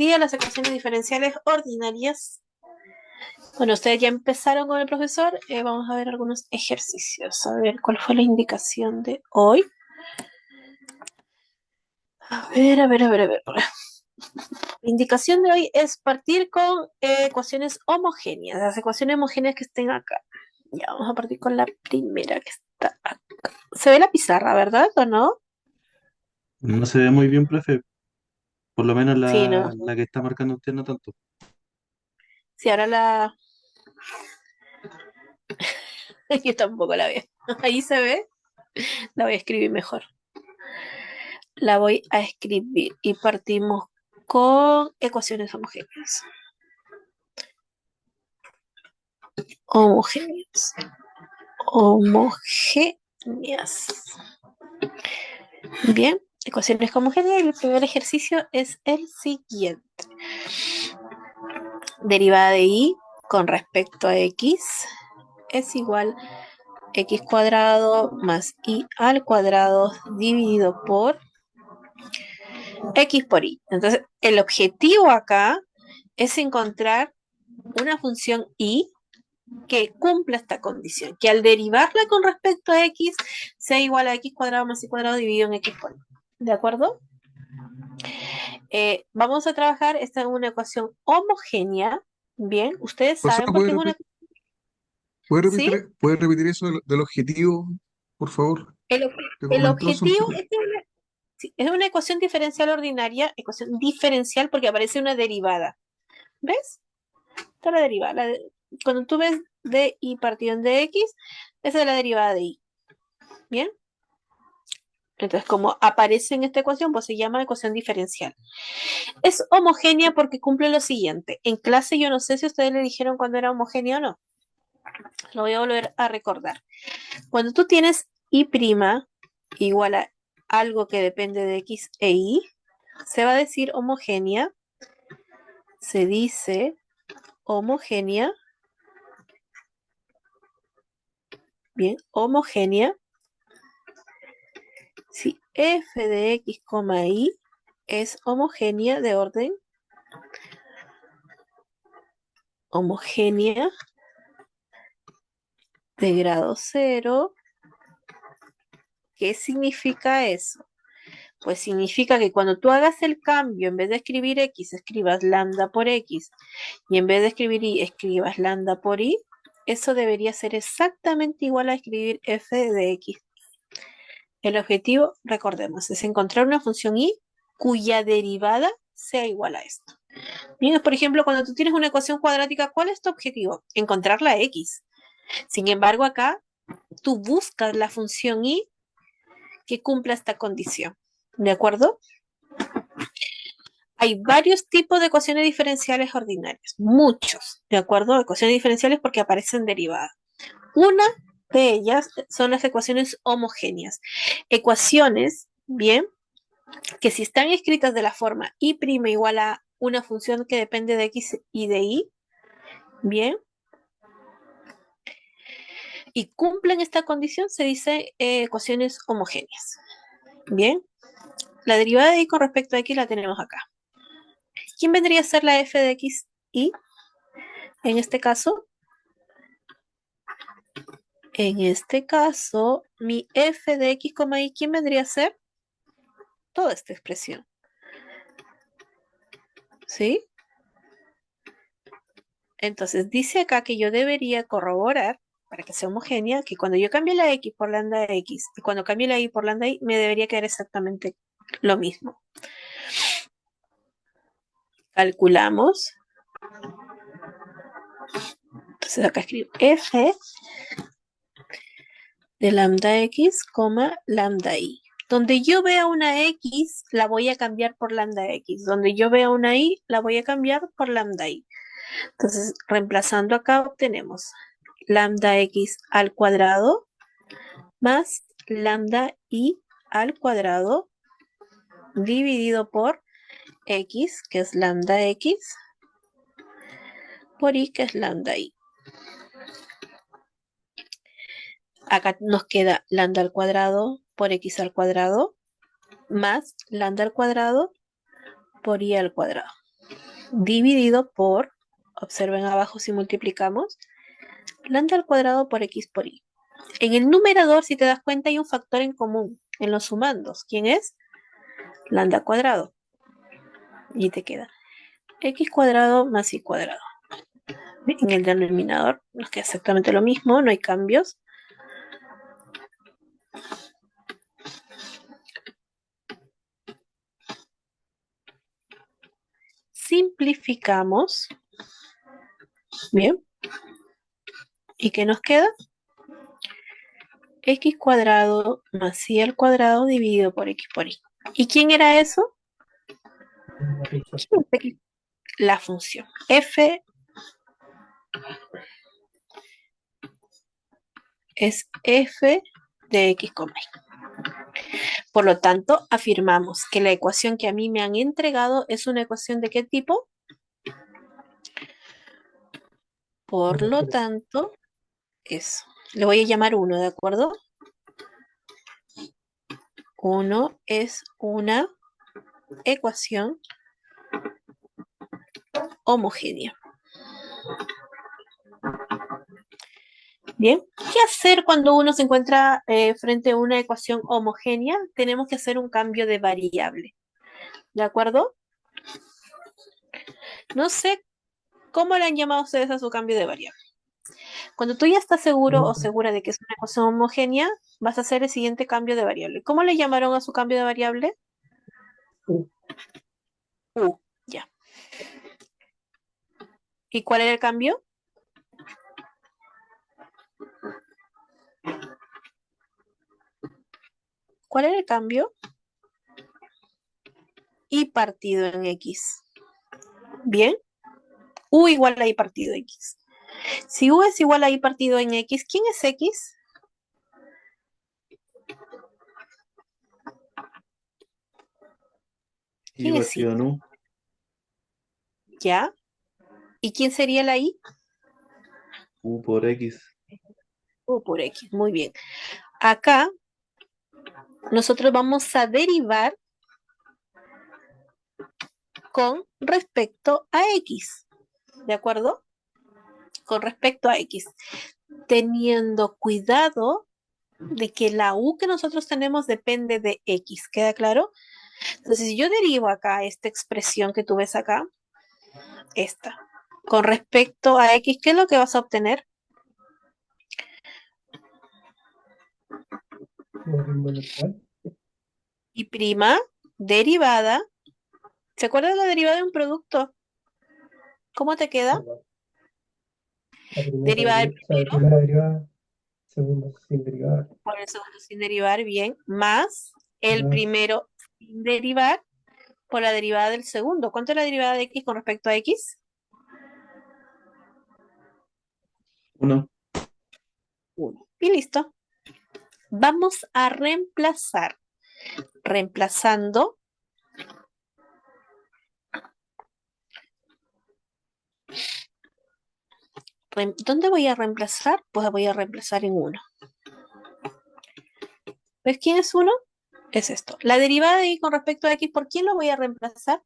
día las ecuaciones diferenciales ordinarias. Bueno, ustedes ya empezaron con el profesor. Vamos a ver algunos ejercicios. A ver, ¿cuál fue la indicación de hoy? A ver. La indicación de hoy es partir con ecuaciones homogéneas, las ecuaciones homogéneas que estén acá. Ya, vamos a partir con la primera que está acá. Se ve la pizarra, ¿verdad? ¿O no? No se ve muy bien, profe. Por lo menos Sí, no. la que está marcando usted no tanto. Sí, ahora la... Yo tampoco la veo. Ahí se ve. La voy a escribir mejor. La voy a escribir y partimos con ecuaciones homogéneas. Homogéneas. Homogéneas. Bien, ecuaciones homogéneas. Y el primer ejercicio es el siguiente. Derivada de y con respecto a x es igual a x cuadrado más y al cuadrado dividido por x por y. Entonces, el objetivo acá es encontrar una función y que cumpla esta condición, que al derivarla con respecto a x sea igual a x cuadrado más y cuadrado dividido en x por y. ¿De acuerdo? Vamos a trabajar, esta es una ecuación homogénea. Bien, ustedes Profesor, saben por qué es una... ¿Sí? puede repetir eso del objetivo, por favor, El, que el comentó hace un objetivo poco? sí, es una ecuación diferencial ordinaria, ecuación diferencial porque aparece una derivada. ¿Ves? Esta es la derivada. Cuando tú ves de y partido en de x, esa es la derivada de y. ¿Bien? Entonces, como aparece en esta ecuación, pues se llama ecuación diferencial. Es homogénea porque cumple lo siguiente. En clase yo no sé si ustedes le dijeron cuando era homogénea o no. Lo voy a volver a recordar. Cuando tú tienes y' igual a algo que depende de x e y, se va a decir homogénea. Se dice homogénea. Bien, homogénea. Si f de x, y es homogénea de orden homogénea de grado cero. ¿Qué significa eso? Pues significa que cuando tú hagas el cambio, en vez de escribir x, escribas lambda por x, y en vez de escribir y, escribas lambda por y, eso debería ser exactamente igual a escribir f de x. El objetivo, recordemos, es encontrar una función y cuya derivada sea igual a esto. Bien, por ejemplo, cuando tú tienes una ecuación cuadrática, ¿cuál es tu objetivo? Encontrar la x. Sin embargo, acá tú buscas la función y que cumpla esta condición. ¿De acuerdo? Hay varios tipos de ecuaciones diferenciales ordinarias, muchos, ¿de acuerdo? Ecuaciones diferenciales porque aparecen derivadas. Una de ellas son las ecuaciones homogéneas. Ecuaciones, bien, que si están escritas de la forma y' igual a una función que depende de x y de y, bien, y cumplen esta condición, se dice ecuaciones homogéneas. Bien, la derivada de y con respecto a x la tenemos acá. ¿Quién vendría a ser la f de x y en este caso? En este caso, mi f de x, y, ¿quién vendría a ser? Toda esta expresión. ¿Sí? Entonces, dice acá que yo debería corroborar, para que sea homogénea, que cuando yo cambie la x por lambda x y cuando cambie la y por lambda y, me debería quedar exactamente lo mismo. Calculamos. Entonces, acá escribo f de lambda x, lambda y. Donde yo vea una x, la voy a cambiar por lambda x. Donde yo vea una y, la voy a cambiar por lambda y. Entonces, reemplazando acá, obtenemos lambda x al cuadrado más lambda y al cuadrado dividido por x, que es lambda x, por y, que es lambda y. Acá nos queda lambda al cuadrado por x al cuadrado más lambda al cuadrado por y al cuadrado. dividido por, observen abajo si multiplicamos, lambda al cuadrado por x por y. En el numerador, si te das cuenta, hay un factor en común en los sumandos. ¿Quién es? Lambda cuadrado. Y te queda x cuadrado más y cuadrado. En el denominador nos queda exactamente lo mismo, no hay cambios. Simplificamos. Bien. ¿Y qué nos queda? X cuadrado más y al cuadrado dividido por x por y. ¿Y quién era eso? La función f es f de x, y. Por lo tanto, afirmamos que la ecuación que a mí me han entregado es una ecuación de ¿qué tipo? Por lo tanto, eso. Le voy a llamar 1, ¿de acuerdo? 1 es una ecuación homogénea. Bien, ¿qué hacer cuando uno se encuentra frente a una ecuación homogénea? Tenemos que hacer un cambio de variable. ¿De acuerdo? No sé cómo le han llamado ustedes a su cambio de variable. Cuando tú ya estás seguro o segura de que es una ecuación homogénea, vas a hacer el siguiente cambio de variable. ¿Cómo le llamaron a su cambio de variable? U. Ya. ¿Y cuál era el cambio? ¿Cuál era el cambio? Y partido en x. ¿Bien? U igual a y partido en x. Si u es igual a y partido en x, ¿quién es x? Y ¿Quién es partido y? en U. ¿Ya? ¿Y quién sería la y? U por X. U por x. Muy bien. Acá nosotros vamos a derivar con respecto a x. ¿De acuerdo? Con respecto a x. Teniendo cuidado de que la u que nosotros tenemos depende de x. ¿Queda claro? Entonces, si yo derivo acá esta expresión que tú ves acá, esta, con respecto a x, ¿qué es lo que vas a obtener? Y prima derivada. ¿Se acuerdan de la derivada de un producto? ¿Cómo te queda? Derivada del primero primera derivada, segunda sin derivar, por el segundo sin derivar, bien, más el más primero sin derivar por la derivada del segundo. ¿Cuánto es la derivada de x con respecto a x? 1. 1. Y listo. Vamos a reemplazar. Reemplazando. ¿Dónde voy a reemplazar? Pues voy a reemplazar en 1. ¿Ves quién es 1? Es esto. La derivada de y con respecto a x, ¿por quién lo voy a reemplazar?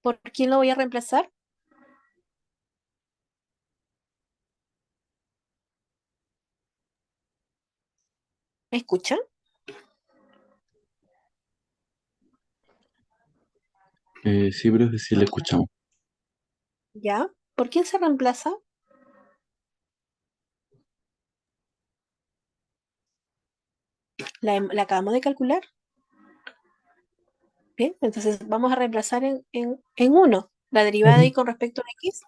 ¿Por quién lo voy a reemplazar? ¿Me escuchan? Sí, profe, sí le escuchamos. ¿Ya? ¿Por quién se reemplaza? La acabamos de calcular. Bien, entonces vamos a reemplazar en 1. La derivada de y con respecto a x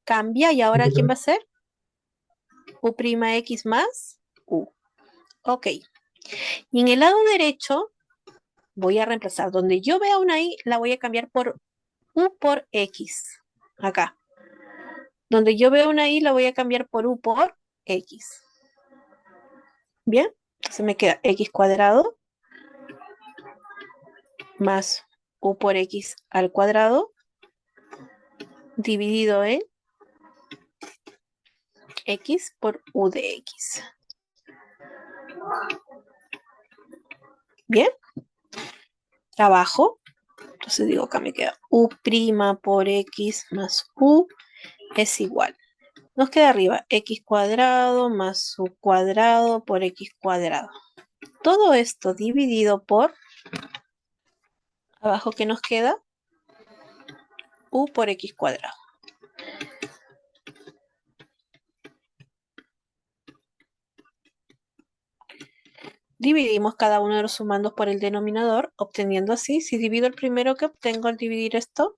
cambia y ahora ¿quién va a ser? U' x más u. Ok. Y en el lado derecho voy a reemplazar. Donde yo vea una i, la voy a cambiar por u por x. Acá. Donde yo veo una i, la voy a cambiar por u por x. Bien. Entonces me queda x cuadrado más u por x al cuadrado dividido en x por u de x. ¿Bien? Trabajo. Entonces digo, acá me queda u' por x más u es igual. Nos queda arriba x cuadrado más u cuadrado por x cuadrado. Todo esto dividido por, abajo que nos queda, u por x cuadrado. Dividimos cada uno de los sumandos por el denominador, obteniendo así, si divido el primero, ¿qué obtengo al dividir esto?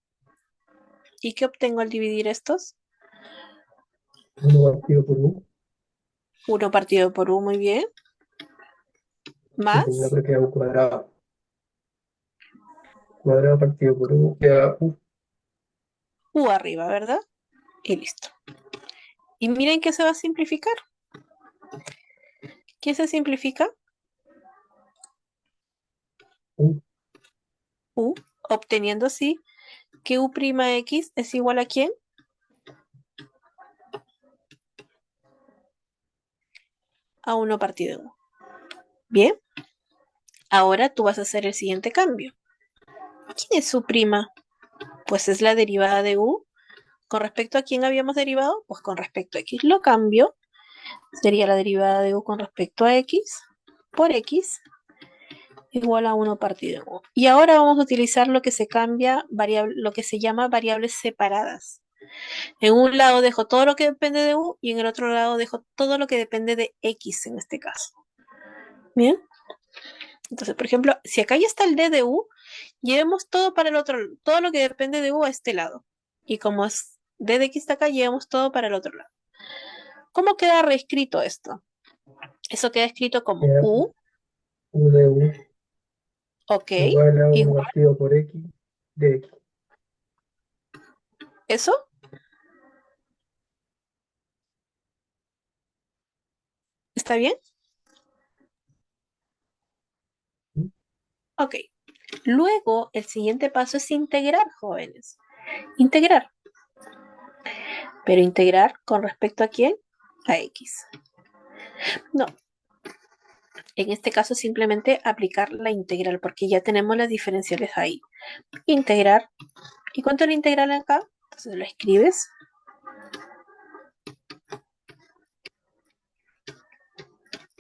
¿Y qué obtengo al dividir estos? 1 partido por u. 1 partido por u, muy bien. Y en la Más otra queda u cuadrado. Cuadrado partido por u queda u. u arriba, ¿verdad? Y listo. Y miren qué se va a simplificar. ¿Qué se simplifica? U. U, obteniendo así que u' x es igual a ¿quién? A 1 partido de u. Bien, ahora tú vas a hacer el siguiente cambio. ¿Quién es su prima? Pues es la derivada de u. ¿Con respecto a quién habíamos derivado? Pues con respecto a x. Lo cambio. Sería la derivada de u con respecto a x por x igual a 1 partido de u. Y ahora vamos a utilizar lo que se cambia, lo que se llama variables separadas. En un lado dejo todo lo que depende de u y en el otro lado dejo todo lo que depende de x en este caso. Bien. Entonces, por ejemplo, si acá ya está el d de u, llevemos todo para el otro, todo lo que depende de u a este lado. Y como es d de x está acá, llevemos todo para el otro lado. ¿Cómo queda reescrito esto? Eso queda escrito como Queda u, u de u ok, igual a 1 igual, partido por x de x. ¿eso? ¿Está bien? ¿Mm? Ok. Luego, el siguiente paso es integrar, jóvenes. Integrar. Pero integrar con respecto a quién? A x. No. En este caso simplemente aplicar la integral porque ya tenemos las diferenciales ahí. Integrar. ¿Y cuánto es la integral acá? Entonces lo escribes.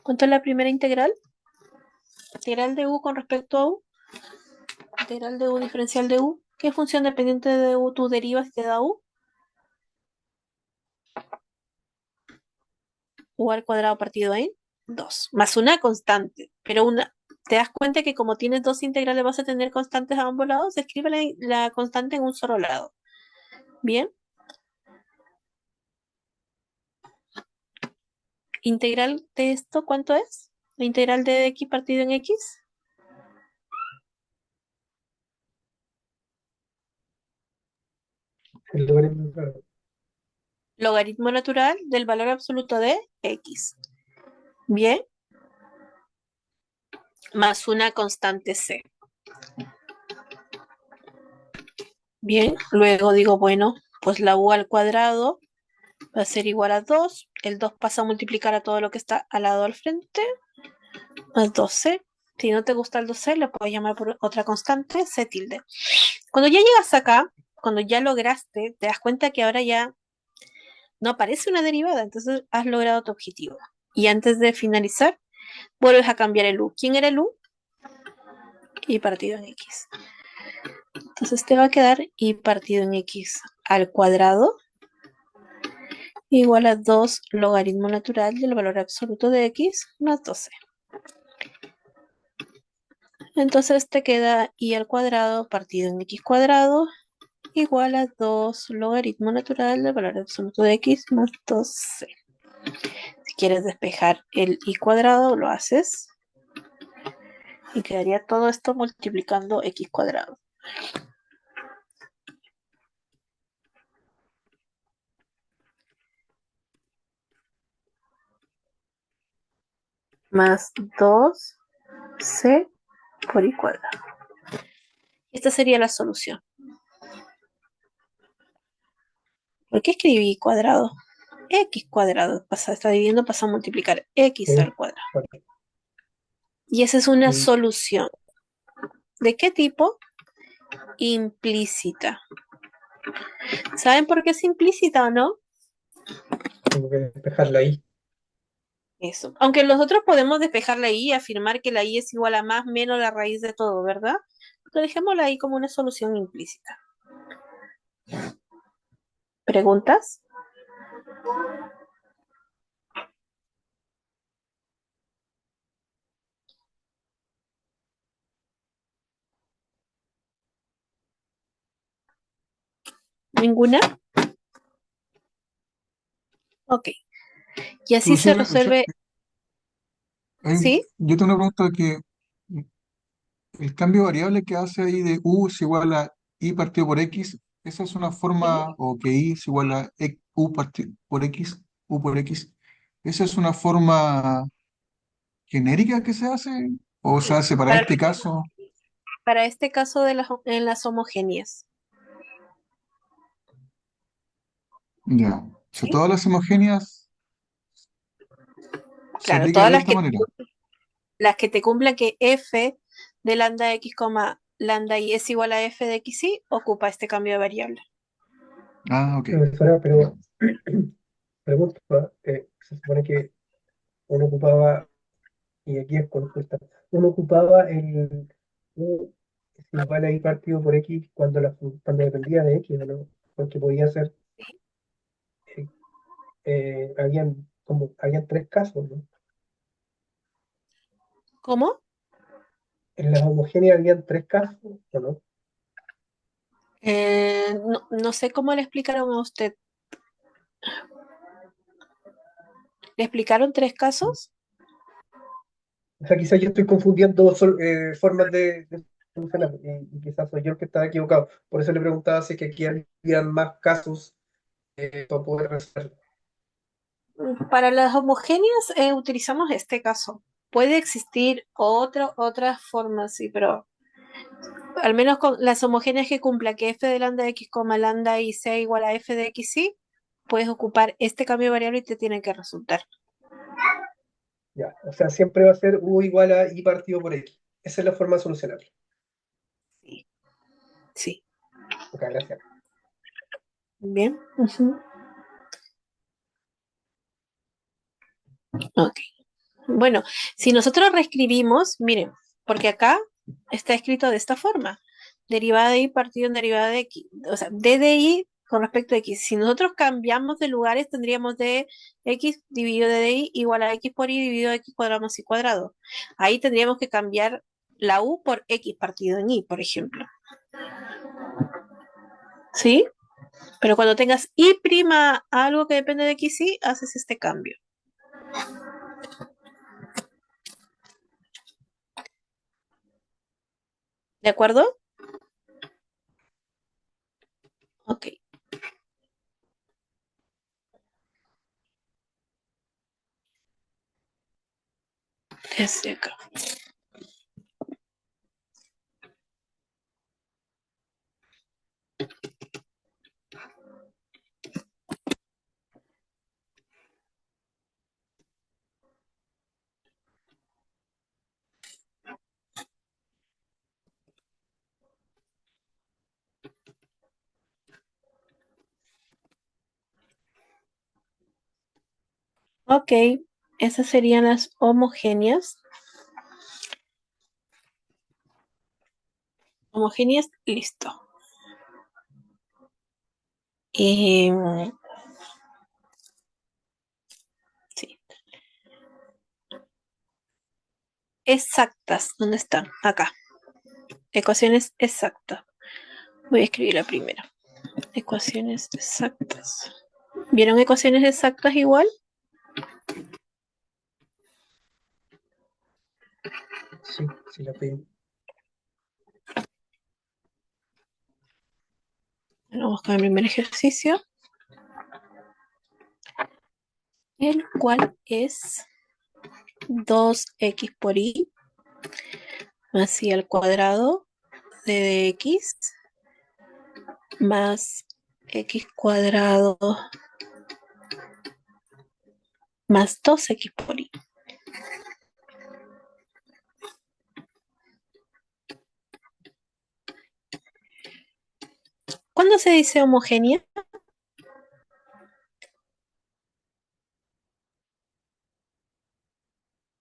¿Cuánto es la primera integral? Integral de u con respecto a u. Integral de u diferencial de u. ¿Qué función dependiente de u tú derivas y te da u? U al cuadrado partido en 2. Más una constante. Pero ¿te das cuenta que como tienes dos integrales vas a tener constantes a ambos lados? Se escribe la constante en un solo lado. Bien. ¿Integral de esto cuánto es? ¿La integral de x partido en x? El logaritmo claro. Logaritmo natural del valor absoluto de x. Bien. Más una constante c. Bien. Luego digo, bueno, pues la u al cuadrado va a ser igual a 2. El 2 pasa a multiplicar a todo lo que está al lado al frente. Más 2c. Si no te gusta el 2c, le puedes llamar por otra constante, c tilde. Cuando ya llegas acá, cuando ya lograste, te das cuenta que ahora ya no aparece una derivada, entonces has logrado tu objetivo. Y antes de finalizar, vuelves a cambiar el u. ¿Quién era el u? Y partido en x. Entonces te va a quedar y partido en x al cuadrado igual a 2 logaritmo natural del valor absoluto de x más 12. Entonces te queda y al cuadrado partido en x cuadrado igual a 2 logaritmo natural del valor absoluto de x más 12. Si quieres despejar el y cuadrado, lo haces. Y quedaría todo esto multiplicando x cuadrado. Más 2c por y cuadrado. Esta sería la solución. ¿Por qué escribí y cuadrado? X cuadrado. Está dividiendo, pasa a multiplicar x Sí, al cuadrado. vale. Y esa es una Y solución. ¿De qué tipo? Implícita. ¿Saben por qué es implícita o no? tengo que despejarla ahí. Eso. Aunque nosotros podemos despejar la i y afirmar que la i es igual a más menos la raíz de todo, ¿verdad? Pero dejémosla ahí como una solución implícita. ¿Preguntas? ¿Ninguna? Ok. Y así se Profesora, resuelve. ¿Sí? yo tengo una pregunta que el cambio de variable que hace ahí de u es igual a i partido por x, esa es una Sí. forma, o que i es igual a u partido por x, u por x, esa es una forma genérica que se hace, o se Sí. hace para este caso, Para este caso de en las homogéneas. ya. O sea, ¿Sí? todas las homogéneas se Claro, aplica todas de esta manera. las que te cumplan que f de lambda x, lambda y es igual a f de x y ocupa este cambio de variable. Ah, ok. Profesora, Ya. pero pregunta, se supone que uno ocupaba, y aquí es consulta, uno ocupaba el U es igual a I partido por X cuando dependía de X, ¿o no? Porque podía ser, eh, habían tres casos, ¿no? ¿Cómo? En las homogéneas habían tres casos, ¿o no? No sé cómo le explicaron a usted. ¿Le explicaron tres casos? O sea, quizás yo estoy confundiendo formas de solucionar, y quizás soy yo el que estaba equivocado. Por eso le preguntaba si es que aquí habían más casos para poder resolverlo. Para las homogéneas utilizamos este caso. Puede existir otras formas, sí, pero al menos con las homogéneas que cumpla que f de lambda de x, lambda y sea igual a f de x y, puedes ocupar este cambio de variable y te tiene que resultar. Ya, o sea, siempre va a ser U igual a I partido por X. Esa es la forma de solucionarlo. Sí, sí. Ok, gracias. Bien. Ujú. Ok. Bueno, si nosotros reescribimos, miren, porque acá está escrito de esta forma: derivada de y partido en derivada de x, o sea, d de y con respecto a x. Si nosotros cambiamos de lugares, tendríamos de x dividido de y igual a x por y dividido de x cuadrado más y cuadrado. Ahí tendríamos que cambiar la u por x partido en y, por ejemplo. ¿Sí? Pero cuando tengas y prima algo que depende de x y, haces este cambio. ¿De acuerdo? Ok. Desde acá. Ok, esas serían las homogéneas. Homogéneas, listo. Y, sí. Exactas, ¿dónde están? Acá. Ecuaciones exactas. Voy a escribir la primera. Ecuaciones exactas. ¿Vieron ecuaciones exactas igual? Sí, sí, la pedí. Vamos con el primer ejercicio, el cual es 2x por y más y al cuadrado de dx más x cuadrado más 2x por y. ¿Cuándo se dice homogénea?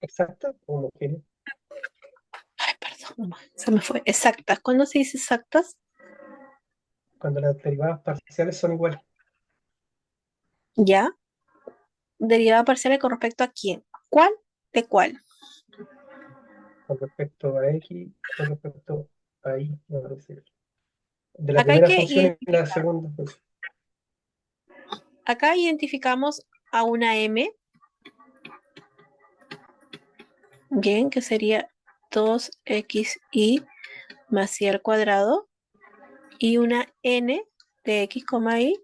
¿Exacta o homogénea? Ay, perdón, se me fue. Exactas. ¿Cuándo se dice exactas? Cuando las derivadas parciales son iguales. Ya. Derivada parcial con respecto a quién. ¿Cuál? ¿De cuál? Con respecto a X, con respecto a Y, me parece. De la Acá hay primera que función y la identificar. segunda función. Acá identificamos a una m, bien, que sería 2xy más y al cuadrado, y una n de x, y,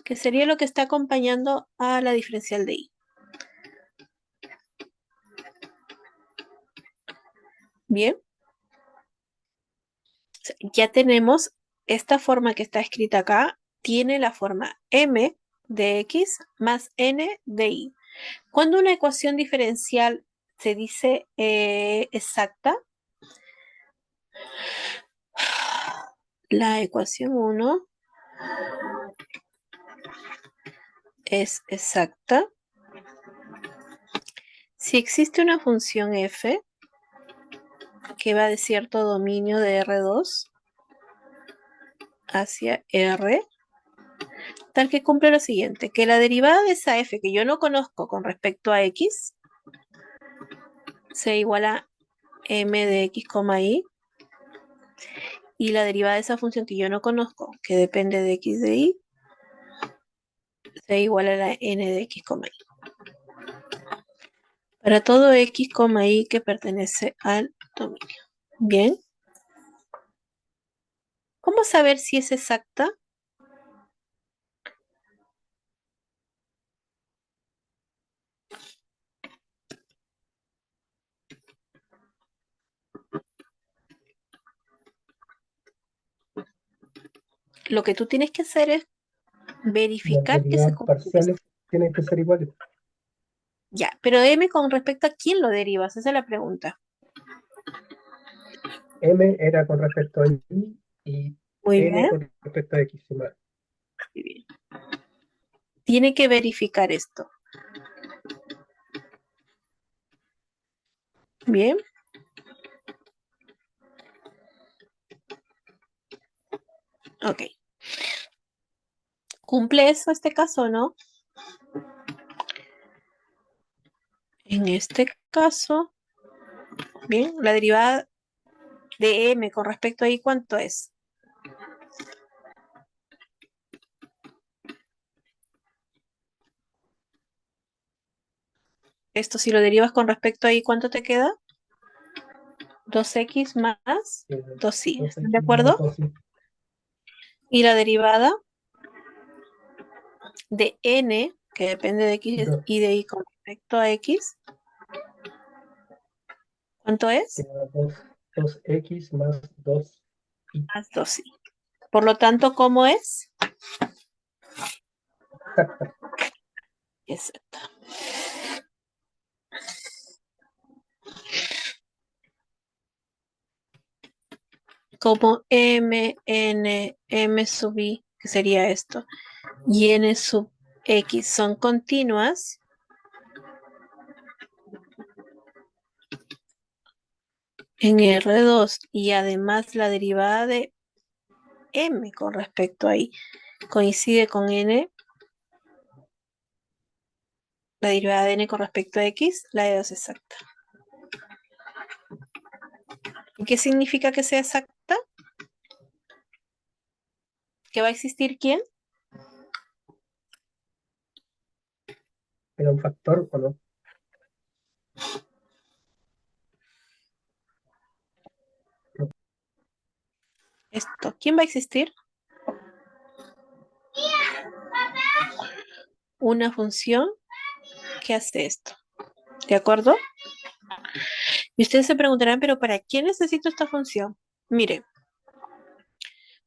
que sería lo que está acompañando a la diferencial de y. Bien, ya tenemos esta forma que está escrita acá, tiene la forma m de x más n de y. Cuando una ecuación diferencial se dice exacta, la ecuación 1 es exacta si existe una función f que va de cierto dominio de R2 hacia R, tal que cumple lo siguiente, que la derivada de esa f que yo no conozco con respecto a x sea igual a m de x, y la derivada de esa función que yo no conozco, que depende de x de y, sea igual a la n de x, y. Para todo x, y que pertenece al dominio. Bien. ¿Cómo saber si es exacta? Lo que tú tienes que hacer es Las verificar que se derivadas cumple esto. parciales tienen que ser iguales. Ya, pero m con respecto a quién lo derivas, esa es la pregunta. M era con respecto a Y y Muy N bien, con respecto a X. muy bien. Tiene que verificar esto. Bien. Ok. ¿Cumple eso este caso o no? En este caso, bien, la derivada de m con respecto a y, ¿cuánto es? Esto si lo derivas con respecto a y, ¿cuánto te queda? 2x más 2y. ¿Están de 2X más acuerdo? 2Y. Y la derivada de n, que depende de x Do- y de y con respecto a x, ¿cuánto es? queda 2X más 2Y. Más 2y. Por lo tanto, ¿cómo es? Exacta. Exacto. Como m sub i, que sería esto, y n sub x son continuas, en R2 y además la derivada de m con respecto a y coincide con n, la derivada de n con respecto a x, la de 2 es exacta. ¿Y qué significa que sea exacta? ¿Que va a existir quién? ¿Era un factor o no? No. Esto. ¿Quién va a existir? Una función que hace esto. ¿De acuerdo? Y ustedes se preguntarán, ¿pero para qué necesito esta función? Mire,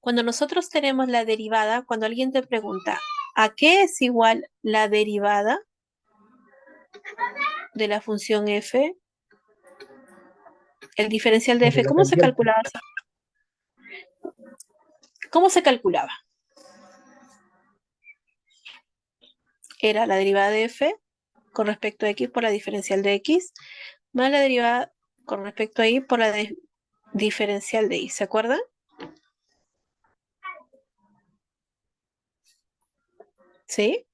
cuando nosotros tenemos la derivada, cuando alguien te pregunta, ¿a qué es igual la derivada de la función f? El diferencial de De f, la ¿cómo se pendiente. calculaba? ¿Cómo se calculaba? era la derivada de f con respecto a x por la diferencial de x, más la derivada con respecto a y por la diferencial de y. ¿Se acuerdan? ¿Sí?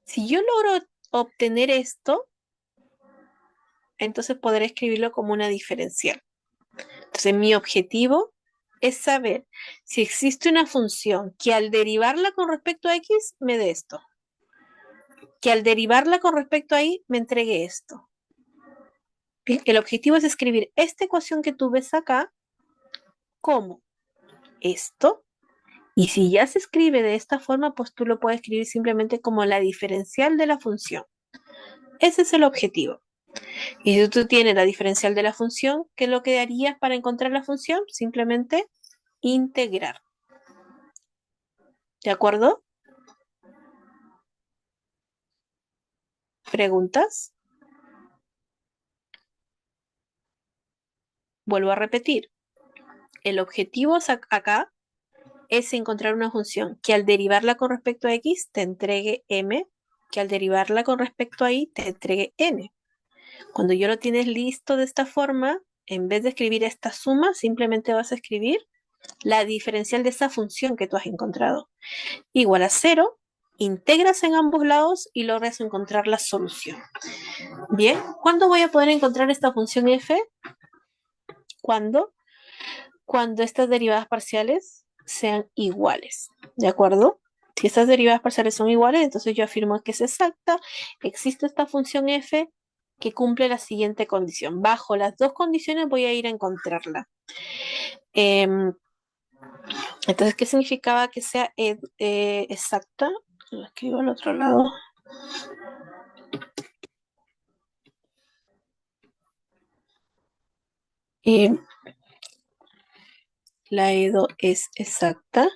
Si yo logro obtener esto, entonces podré escribirlo como una diferencial. Entonces mi objetivo es saber si existe una función que al derivarla con respecto a x me dé esto, que al derivarla con respecto a y me entregue esto. Bien, el objetivo es escribir esta ecuación que tú ves acá como esto, y si ya se escribe de esta forma, pues tú lo puedes escribir simplemente como la diferencial de la función. Ese es el objetivo. Y si tú tienes la diferencial de la función, ¿qué es lo que harías para encontrar la función? Simplemente integrar. ¿De acuerdo? ¿Preguntas? Vuelvo a repetir. El objetivo acá es encontrar una función que al derivarla con respecto a x te entregue m, que al derivarla con respecto a y te entregue n. Cuando ya lo tienes listo de esta forma, en vez de escribir esta suma, simplemente vas a escribir la diferencial de esa función que tú has encontrado. Igual a 0, integras en ambos lados y logras encontrar la solución. Bien, ¿cuándo voy a poder encontrar esta función f? ¿Cuándo? Cuando estas derivadas parciales sean iguales, ¿de acuerdo? Si estas derivadas parciales son iguales, entonces yo afirmo que es exacta, existe esta función f que cumple la siguiente condición. Bajo las dos condiciones voy a ir a encontrarla. Entonces, ¿qué significaba que sea exacta? Lo escribo al otro lado. La EDO es exacta.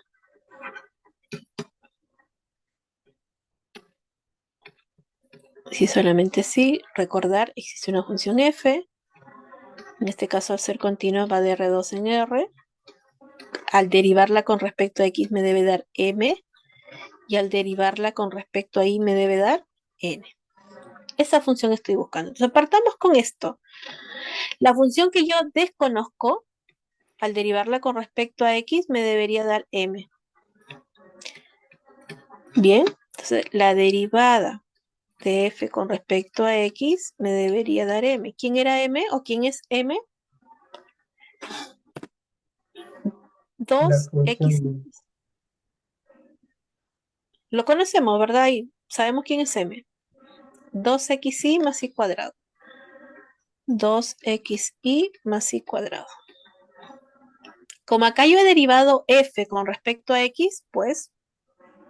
Si solamente sí, recordar, existe una función f. En este caso, al ser continua, va de R2 en R. Al derivarla con respecto a x me debe dar m. Y al derivarla con respecto a y me debe dar n. Esa función estoy buscando. Entonces, partamos con esto. La función que yo desconozco, al derivarla con respecto a x, me debería dar m. Bien, entonces la derivada de f con respecto a x me debería dar m. ¿Quién era m o quién es m? La 2x. función Lo conocemos, ¿verdad? Y sabemos quién es m. 2xy más y cuadrado. 2xy más y cuadrado. Como acá yo he derivado f con respecto a x, pues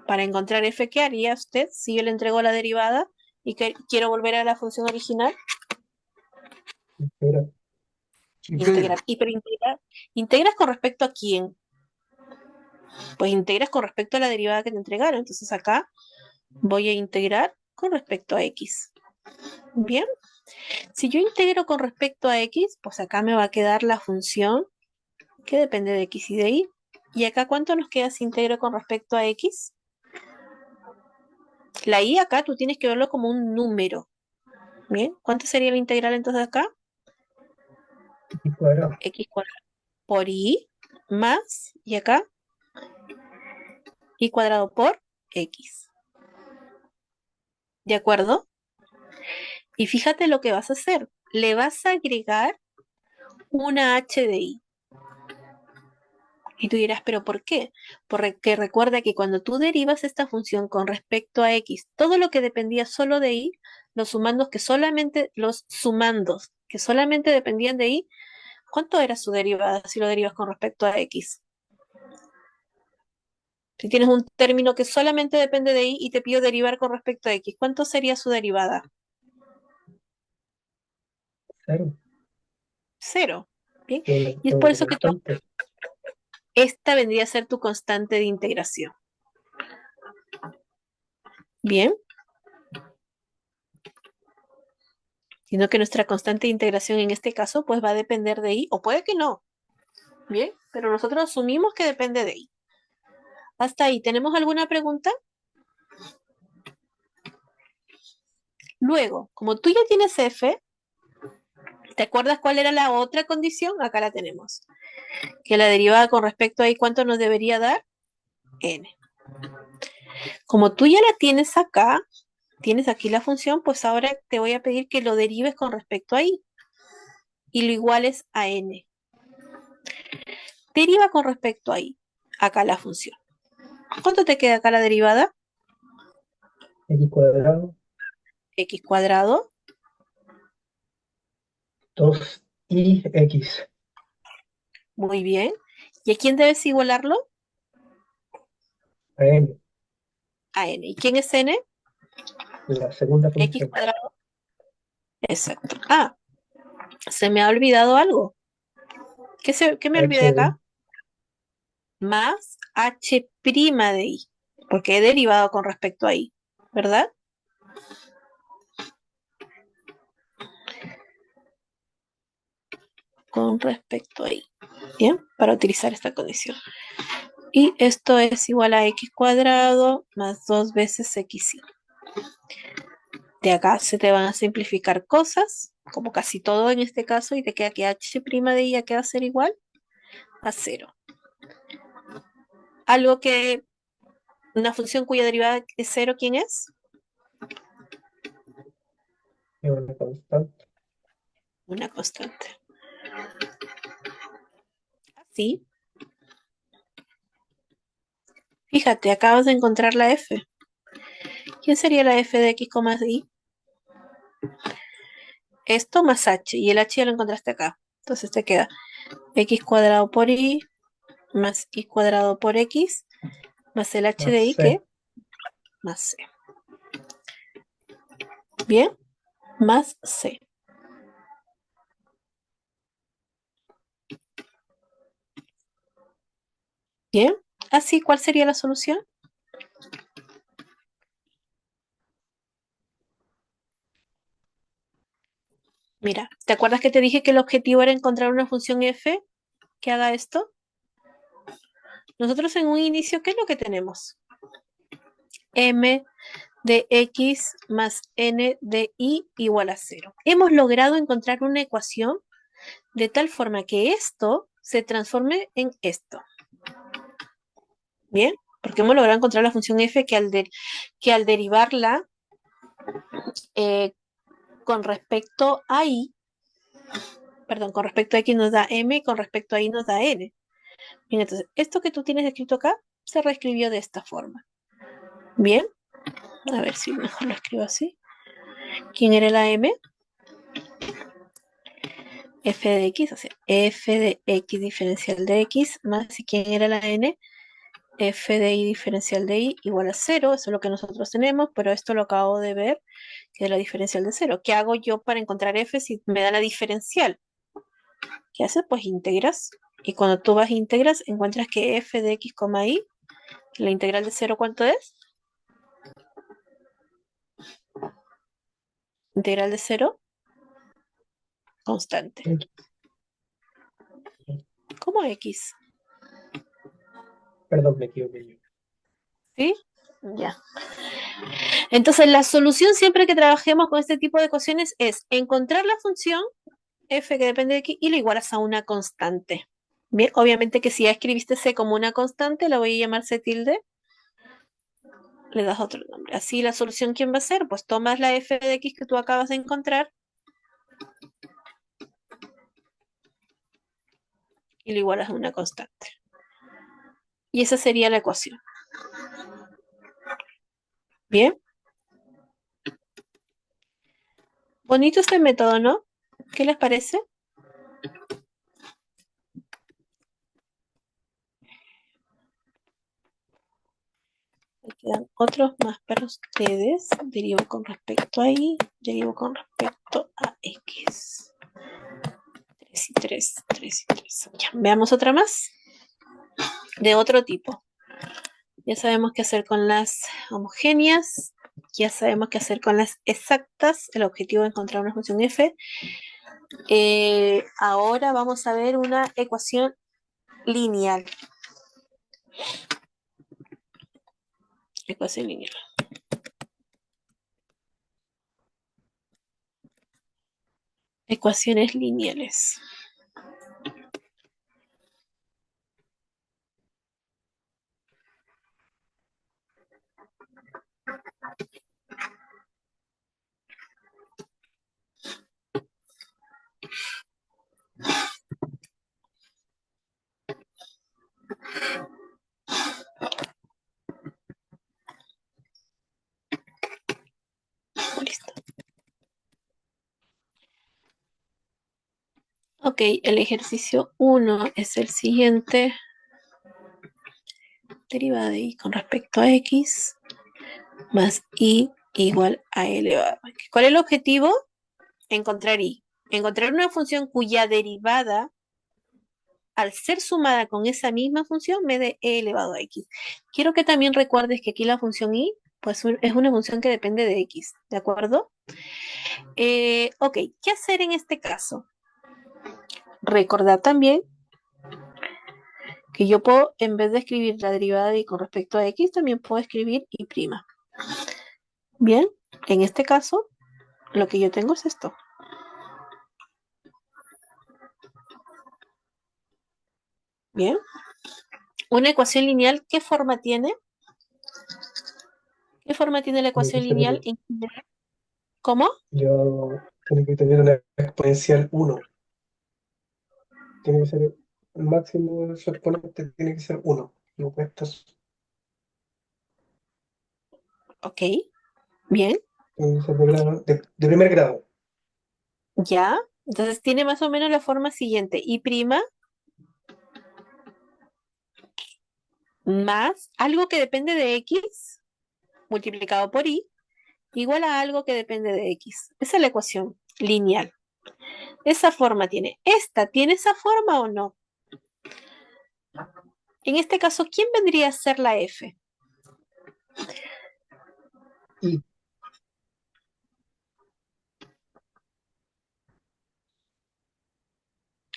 para encontrar f, ¿qué haría usted si yo le entrego la derivada y que quiero volver a la función original? era Integrar. ¿Y pero integras con respecto a quién? Pues integras con respecto a la derivada que te entregaron. Entonces acá voy a integrar con respecto a x. Bien. Si yo integro con respecto a x, pues acá me va a quedar la función que depende de x y de y. ¿Y acá cuánto nos queda si integro con respecto a x? La y acá tú tienes que verlo como un número. Bien. ¿Cuánto sería la integral entonces acá? x cuadrado. X cuadrado por y más, y acá, y cuadrado por x. ¿De acuerdo? Y fíjate lo que vas a hacer. Le vas a agregar una h de y. Y tú dirás, ¿pero por qué? Porque recuerda que cuando tú derivas esta función con respecto a x, todo lo que dependía solo de y, los sumandos que solamente dependían de y, ¿cuánto era su derivada si lo derivas con respecto a x? Si tienes un término que solamente depende de y te pido derivar con respecto a x, ¿cuánto sería su derivada? Cero. Cero. ¿Bien? Sobre Y es por sobre eso que constante. esta vendría a ser tu constante de integración. Bien. Sino que nuestra constante de integración en este caso pues va a depender de y, o puede que no. Bien, pero nosotros asumimos que depende de y. Hasta ahí, ¿tenemos alguna pregunta? Luego, como tú ya tienes f, ¿te acuerdas cuál era la otra condición? Acá la tenemos. Que la derivada con respecto a y, ¿cuánto nos debería dar? N. Como tú ya la tienes acá, tienes aquí la función, pues ahora te voy a pedir que lo derives con respecto a y lo iguales a n. Deriva con respecto a y, acá la función. ¿Cuánto te queda acá la derivada? X cuadrado, X cuadrado. 2x. Muy bien. ¿Y a quién debes igualarlo? A n, A n. ¿Y quién es n? la segunda X función. cuadrado. Exacto. Ah, se me ha olvidado algo. ¿Qué me olvidé H acá? Más h' de i. Porque he derivado con respecto a i, ¿verdad? Con respecto a i. Bien, para utilizar esta condición. Y esto es igual a x cuadrado más 2 veces xy. De acá se te van a simplificar cosas, como casi todo en este caso, y te queda que h' de i ya queda a ser igual a 0. Algo que, una función cuya derivada es 0, ¿quién es? es una constante. Una constante. Así. Fíjate, acabas de encontrar la f. ¿Quién sería la f de x, y? Esto más h, y el h ya lo encontraste acá. Entonces te queda x cuadrado por y más y cuadrado por x más el h Más de y, c. que más c. Bien, más c. Bien, así, ¿cuál sería la solución? Mira, ¿te acuerdas que te dije que el objetivo era encontrar una función f que haga esto? Nosotros en un inicio, ¿qué es lo que tenemos? M de x más n de y igual a 0. Hemos logrado encontrar una ecuación de tal forma que esto se transforme en esto. Bien, porque hemos logrado encontrar la función f que al derivarla con respecto a y, perdón, con respecto a x nos da m y con respecto a y nos da n. Bien, entonces, esto que tú tienes escrito acá se reescribió de esta forma. Bien, a ver si mejor lo escribo así. ¿Quién era la m? F de x, o sea, f de x diferencial de x más, ¿y quién era la n? F de y diferencial de y igual a 0, eso es lo que nosotros tenemos, pero esto lo acabo de ver, que es la diferencial de 0. ¿Qué hago yo para encontrar f si me da la diferencial? ¿Qué haces? Pues integras, y cuando tú vas a integras, encuentras que f de x, y, la integral de 0, ¿cuánto es? Integral de 0, constante. X. ¿Cómo x? Perdón, me equivoqué yo. ¿Sí? Ya. Entonces, la solución siempre que trabajemos con este tipo de ecuaciones es encontrar la función f que depende de x y lo igualas a una constante. Bien, obviamente que si ya escribiste c como una constante, la voy a llamar c tilde, le das otro nombre. Así la solución, ¿quién va a ser? Pues tomas la f de x que tú acabas de encontrar y lo igualas a una constante. Y esa sería la ecuación. Bien. Bonito este método, ¿no? ¿Qué les parece? Me quedan otros más para ustedes. Derivo con respecto a y, derivo con respecto a x. 3 y 3, 3 y 3. Ya, veamos otra más. De otro tipo. Ya sabemos qué hacer con las homogéneas. Ya sabemos qué hacer con las exactas. El objetivo es encontrar una función f. Ahora vamos a ver una ecuación lineal. Ecuación lineal. Ecuaciones lineales. Listo. Ok, el ejercicio 1 es el siguiente. Derivada de y con respecto a x más y igual a elevado a x. ¿Cuál es el objetivo? Encontrar y. Encontrar una función cuya derivada, al ser sumada con esa misma función, me dé e elevado a x. Quiero que también recuerdes que aquí la función y pues, es una función que depende de x, ¿de acuerdo? Ok, ¿qué hacer en este caso? Recordar también que yo puedo, en vez de escribir la derivada de y con respecto a x, también puedo escribir y'. Bien, en este caso, lo que yo tengo es esto. Bien. Una ecuación lineal, ¿qué forma tiene? ¿Qué forma tiene la Tiene que ecuación ser, lineal en general? ¿Cómo? tiene que tener una exponencial 1. Tiene que ser el máximo de su exponente, tiene que ser 1. Lo opuestos Ok, bien, tienen que ser de grado, de primer grado. ya. Entonces tiene más o menos la forma siguiente. Y' más algo que depende de x multiplicado por y igual a algo que depende de x. Esa es la ecuación lineal. Esa forma tiene. ¿Esta tiene esa forma o no? En este caso, ¿quién vendría a ser la f? Y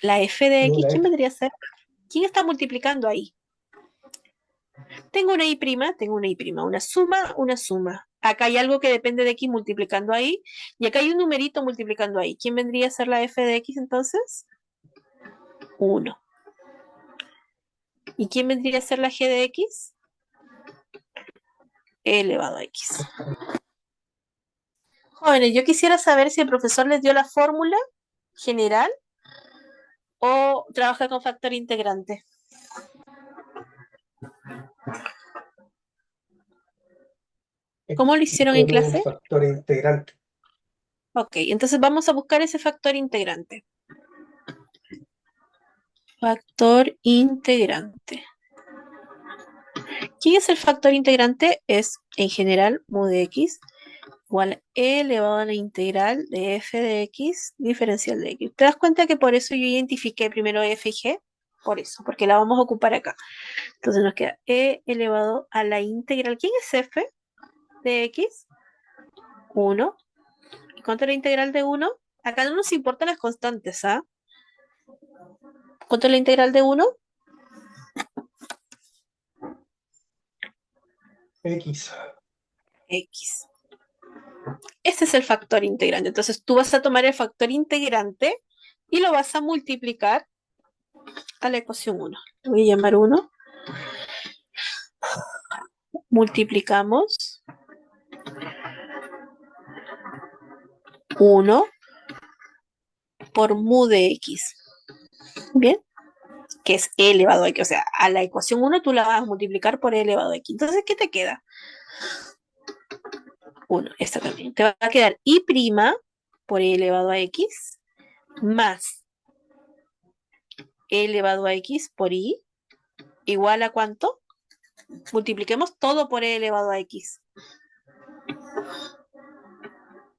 La f de no x, la ¿quién F. vendría a ser? ¿Quién está multiplicando ahí? Tengo una y', una suma, una suma. Acá hay algo que depende de x multiplicando ahí, y acá hay un numerito multiplicando ahí. ¿Quién vendría a ser la f de x entonces? 1. ¿Y quién vendría a ser la g de x? E elevado a x. Jóvenes, yo quisiera saber si el profesor les dio la fórmula general o trabaja con factor integrante. ¿Cómo lo hicieron en Con un clase? factor integrante. Ok, entonces vamos a buscar ese factor integrante. Factor integrante. ¿Quién es el factor integrante? Es, en general, mu de x igual a e elevado a la integral de f de x diferencial de x. ¿Te das cuenta que por eso yo identifiqué primero f y g? Por eso, porque la vamos a ocupar acá. Entonces nos queda e elevado a la integral. ¿Quién es f de x? 1. ¿Y cuánto es la integral de 1? Acá no nos importan las constantes, ¿ah? ¿Cuánto es la integral de 1? X. X. Ese es el factor integrante. Entonces tú vas a tomar el factor integrante y lo vas a multiplicar a la ecuación 1. Le voy a llamar 1. Multiplicamos 1 por mu de x. Bien, que es e elevado a x. O sea, a la ecuación 1 tú la vas a multiplicar por e elevado a x. Entonces, ¿qué te queda? 1. Esta también. Te va a quedar y' por e elevado a x más e elevado a x por y igual a ¿cuánto? Multipliquemos todo por e elevado a x.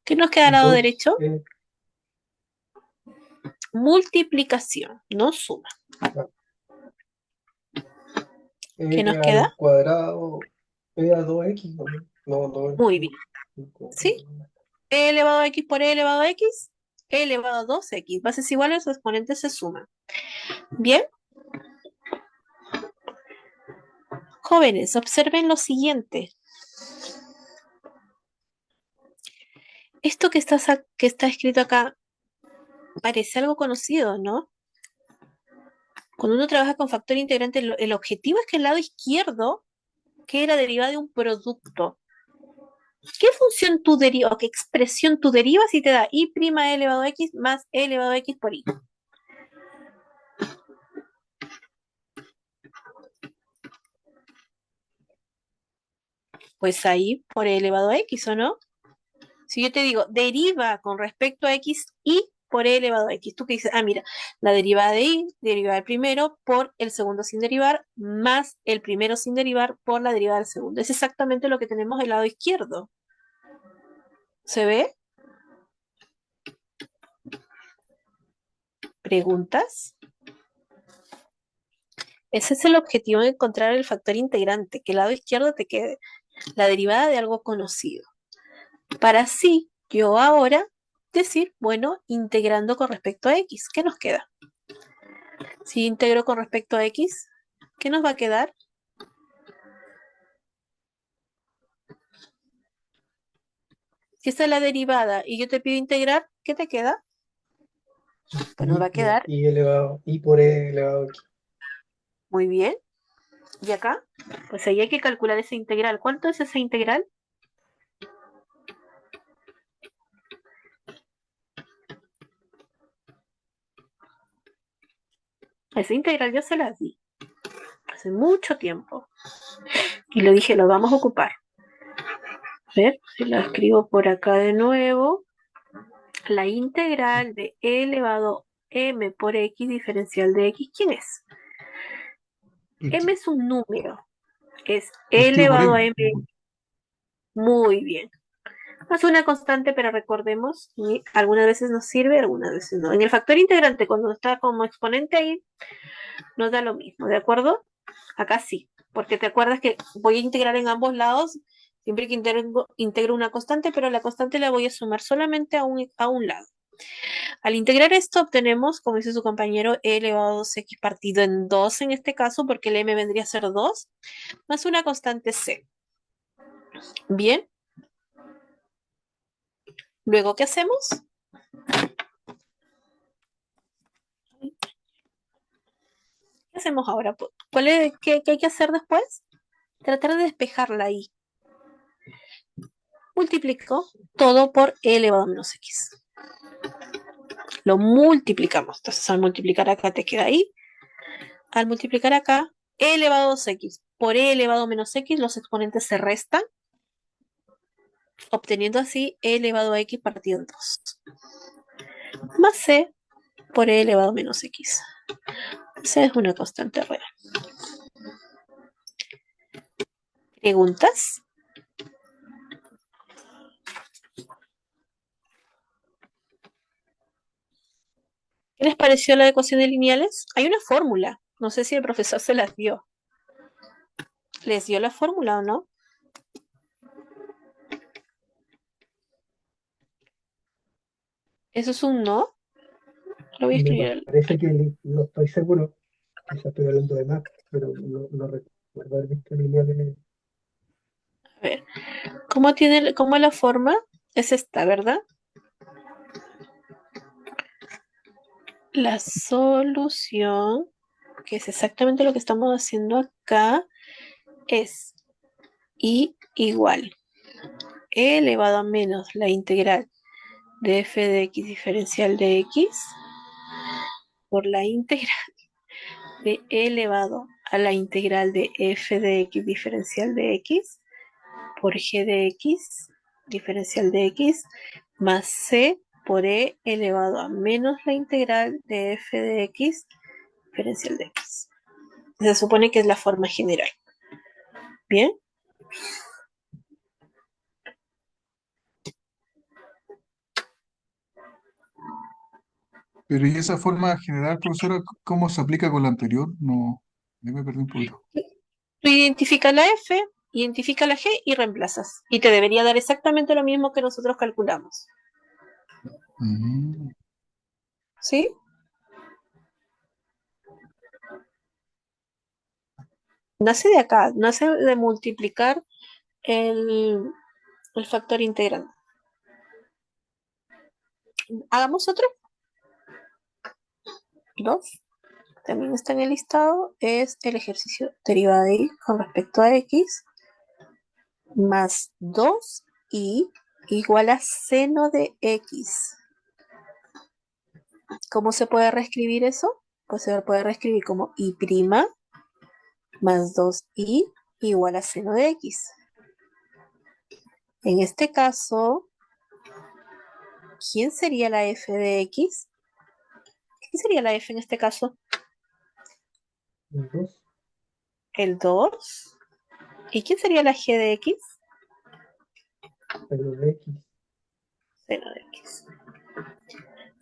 ¿Qué nos queda al lado 2 derecho? Multiplicación, no suma. ¿Qué nos queda? al cuadrado, a 2x, ¿no? No, Muy bien. ¿Sí? E elevado a x por e elevado a x, e elevado a 2x. Bases iguales, los exponentes se suman. Bien. Jóvenes, observen lo siguiente. Esto que está escrito acá, Parece algo conocido, ¿no? Cuando uno trabaja con factor integrante, el objetivo es que el lado izquierdo quede la derivada de un producto. ¿Qué función tú derivas o qué expresión tú derivas y te da y' elevado a x más e elevado a x por y? Pues ahí por e elevado a x, ¿o no? Si yo te digo, deriva con respecto a x y por e elevado a x, tú qué dices, mira, la derivada de y, derivada del primero por el segundo sin derivar, más el primero sin derivar por la derivada del segundo. Es exactamente lo que tenemos del lado izquierdo. ¿Se ve? ¿Preguntas? Ese es el objetivo de encontrar el factor integrante, que el lado izquierdo te quede la derivada de algo conocido. Para así, yo ahora decir, bueno, integrando con respecto a x, ¿qué nos queda? Si integro con respecto a x, ¿qué nos va a quedar? Si esta es la derivada y yo te pido integrar, ¿qué te queda? Pues nos va a quedar y por e elevado a x. muy bien. ¿Y acá? Pues ahí hay que calcular esa integral. ¿Cuánto es esa integral? Esa integral yo se las di hace mucho tiempo. Y lo dije, lo vamos a ocupar. A ver, si la escribo por acá de nuevo. La integral de e elevado m por x diferencial de x, ¿quién es? M es un número. Es e Partido por elevado a M. m. Muy bien. Es una constante, pero recordemos, y algunas veces nos sirve, algunas veces no. En el factor integrante, cuando está como exponente ahí, nos da lo mismo, ¿de acuerdo? Acá sí, porque te acuerdas que voy a integrar en ambos lados, siempre que integro una constante, pero la constante la voy a sumar solamente a un lado. Al integrar esto obtenemos, como dice su compañero, e elevado a 2x partido en 2 en este caso, porque el m vendría a ser 2, más una constante c. Bien. Luego, ¿qué hacemos? ¿Qué hacemos ahora? ¿Qué hay que hacer después? Tratar de despejarla ahí. Multiplico todo por e elevado a menos x. Lo multiplicamos. Entonces, al multiplicar acá te queda ahí. Al multiplicar acá, e elevado a 2x por e elevado a menos x, los exponentes se restan, obteniendo así e elevado a x partido en 2. Más c por e elevado a menos x. C es una constante real. ¿Preguntas? ¿Qué les pareció la ecuación de lineales? Hay una fórmula. No sé si el profesor se las dio. ¿Les dio la fórmula o no? ¿Eso es un no? Lo voy a Me escribir. parece que no estoy seguro, quizás estoy hablando de más, pero no recuerdo haber visto lineales. A ver. ¿Cómo la forma? Es esta, ¿verdad? La solución, que es exactamente lo que estamos haciendo acá, es y igual e elevado a menos la integral de f de x diferencial de x por la integral de e elevado a la integral de f de x diferencial de x por g de x diferencial de x más c por e elevado a menos la integral de f de x diferencial de x. Se supone que es la forma general. ¿Bien? Pero ¿y esa forma general, profesora, cómo se aplica con la anterior? No, ahí me perdí un poquito. Tú identificas la f, identificas la g y reemplazas. Y te debería dar exactamente lo mismo que nosotros calculamos. Mm. ¿Sí? Nace de acá, nace de multiplicar el, el factor integrante. ¿Hagamos otro? 2, también está en el listado, es el ejercicio derivada de y con respecto a x más 2y igual a seno de x. ¿Cómo se puede reescribir eso? Pues se puede reescribir como y' más 2y igual a seno de x. En este caso, ¿quién sería la f de x? ¿Quién sería la f en este caso? El 2, El 2. ¿Y quién sería la g de x? pero de X. Seno de x.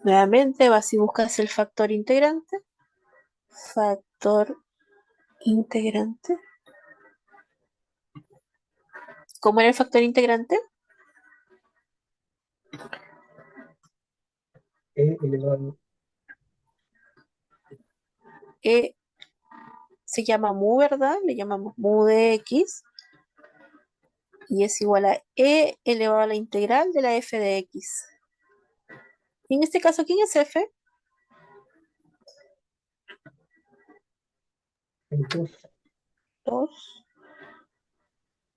Nuevamente vas y buscas el factor integrante. Factor integrante. ¿Cómo era el factor integrante? E elevado E se llama mu, ¿verdad? Le llamamos mu de x. Y es igual a e elevado a la integral de la f de x. Y en este caso, ¿quién es f? el 2, 2.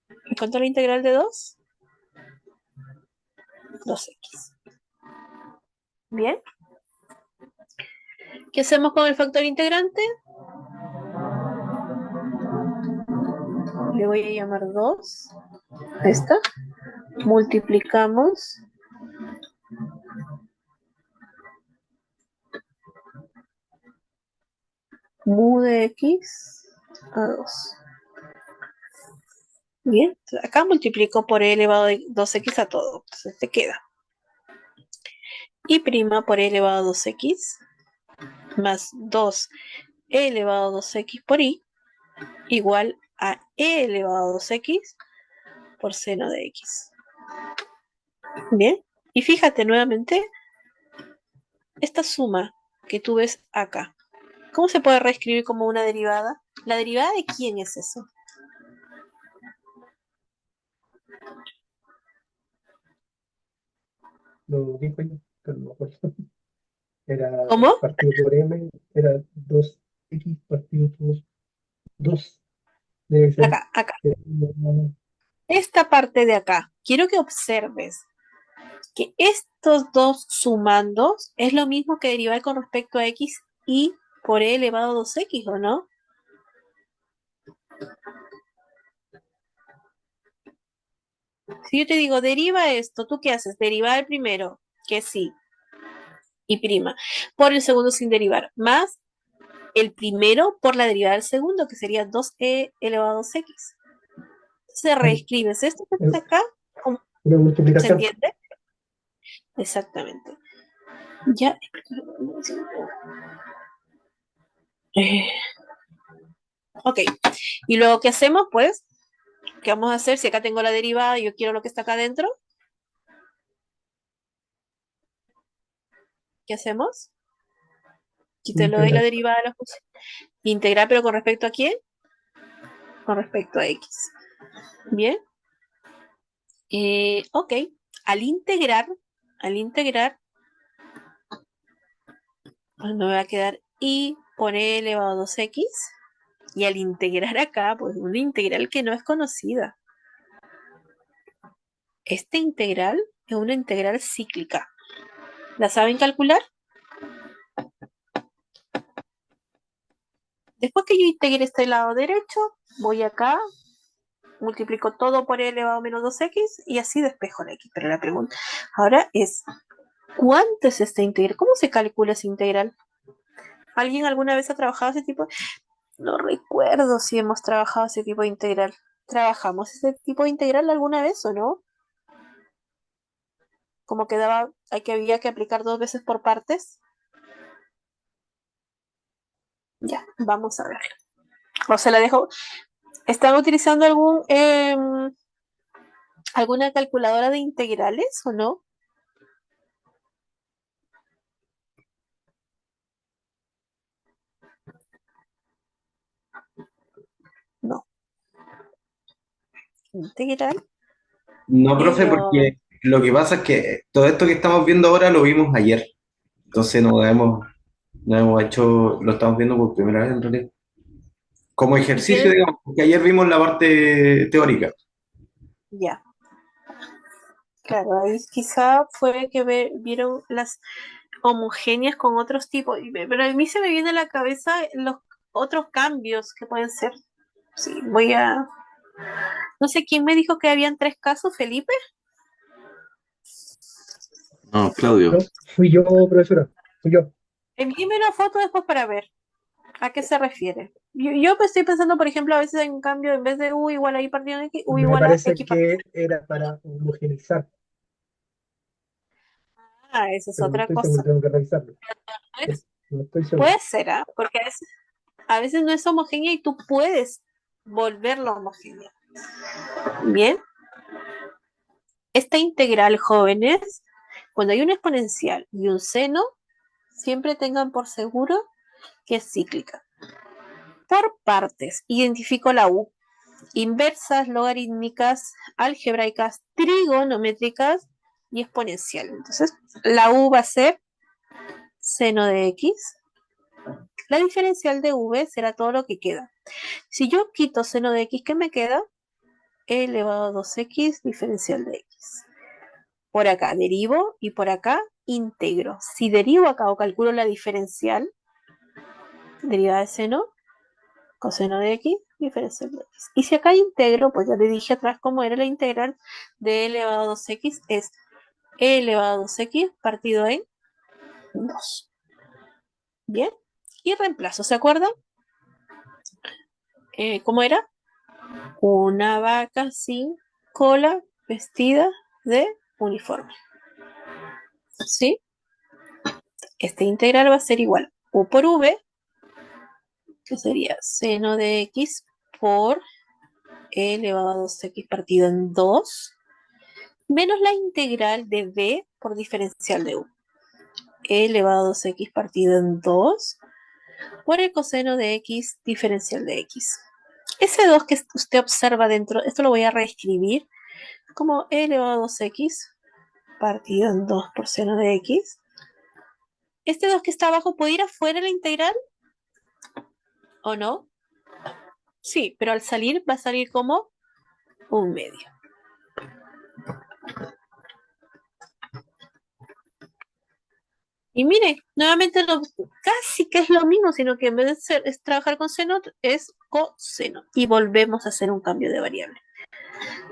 ¿En cuánto a la integral de 2? 2x. Bien. ¿Qué hacemos con el factor integrante? Le voy a llamar 2. Ahí está. Multiplicamos mu de x a 2. Bien, acá multiplico por e elevado a 2x a todo. Entonces te queda y' por e elevado a 2x más 2 e elevado a 2x por y igual a e elevado a 2x por seno de x. Bien, y fíjate nuevamente esta suma que tú ves acá. ¿Cómo se puede reescribir como una derivada? ¿La derivada de quién es eso? lo dijo yo, pero no me acuerdo. Era ¿Cómo? partido por M, era 2X partido por 2. Debe ser. Acá. Esta parte de acá, quiero que observes que estos dos sumandos es lo mismo que derivar con respecto a x y por e elevado a 2x, ¿o no? Si yo te digo, deriva esto, ¿tú qué haces? Derivar el primero, que sí, y prima, por el segundo sin derivar, más el primero por la derivada del segundo, que sería 2e elevado a 2x. Entonces reescribes esto que está acá, Una ¿se multiplicación. entiende? Exactamente. Ya. Ok. Y luego, ¿qué hacemos? Pues, ¿qué vamos a hacer? Si acá tengo la derivada y yo quiero lo que está acá adentro, ¿qué hacemos? Aquí te lo doy la Integral. derivada de la función. Integrar, pero ¿con respecto a quién? Con respecto a x. Bien. Ok. Al integrar, pues me va a quedar y por e elevado a 2x. Y al integrar acá, pues una integral que no es conocida. Esta integral es una integral cíclica. ¿La saben calcular? Después que yo integre este lado derecho, voy acá, multiplico todo por e elevado a menos 2x y así despejo la x. Pero la pregunta ahora es, ¿cuánto es esta integral? ¿Cómo se calcula esa integral? ¿Alguien alguna vez ha trabajado ese tipo? No recuerdo si hemos trabajado ese tipo de integral. ¿Trabajamos ese tipo de integral alguna vez o no? Como quedaba, había que aplicar 2 veces por partes. Ya, vamos a ver. O se la dejo. ¿Están utilizando alguna calculadora de integrales o no? No. Integral No, es profe, lo. porque lo que pasa es que todo esto que estamos viendo ahora lo vimos ayer. Entonces no debemos. No hemos hecho, lo estamos viendo por primera vez en realidad. Como Si ejercicio, quieres, digamos, porque ayer vimos la parte teórica. ya. Claro, ahí quizá fue que vieron las homogéneas con otros tipos, pero a mí se me viene a la cabeza los otros cambios que pueden ser. Sí, voy a... No sé quién me dijo que habían 3 casos, Felipe. No, Claudio. No, fui yo, profesora, fui yo. Envíeme una foto después para ver a qué se refiere. Yo me estoy pensando, por ejemplo, a veces hay un cambio en vez de U igual a I partido en X, U Me igual a parece X partido. que era para homogeneizar, Ah, esa es pero no otra estoy seguro, cosa. tengo que revisarlo. Pues, No estoy seguro. puede ser, ¿ah? Porque a veces no es homogénea y tú puedes volverlo homogénea. Bien, esta integral, jóvenes, cuando hay un exponencial y un seno, siempre tengan por seguro que es cíclica. Por partes, identifico la U. Inversas, logarítmicas, algebraicas, trigonométricas y exponencial. Entonces, la U va a ser seno de X. La diferencial de V será todo lo que queda. Si yo quito seno de X, ¿qué me queda? E elevado a 2X diferencial de X. Por acá derivo y por acá integro. Si derivo acá o calculo la diferencial, derivada de seno, coseno de X, diferencial de X. Y si acá integro, pues ya le dije atrás cómo era la integral de E elevado a 2X, es E elevado a 2X partido en 2. Bien, y reemplazo, ¿se acuerdan? ¿Cómo era? Una vaca sin cola vestida de uniforme. ¿Sí? Este integral va a ser igual U por V, que sería seno de X por E elevado a 2X partido en 2, menos la integral de B por diferencial de U. E elevado a 2X partido en 2 por el coseno de X diferencial de X. Ese 2 que usted observa dentro, esto lo voy a reescribir como E elevado a 2X partido en 2 por seno de X. Este 2 que está abajo, ¿puede ir afuera de la integral o no? Sí, pero al salir va a salir como un medio. Y mire, nuevamente casi que es lo mismo, sino que en vez de es trabajar con seno, es coseno. Y volvemos a hacer un cambio de variable.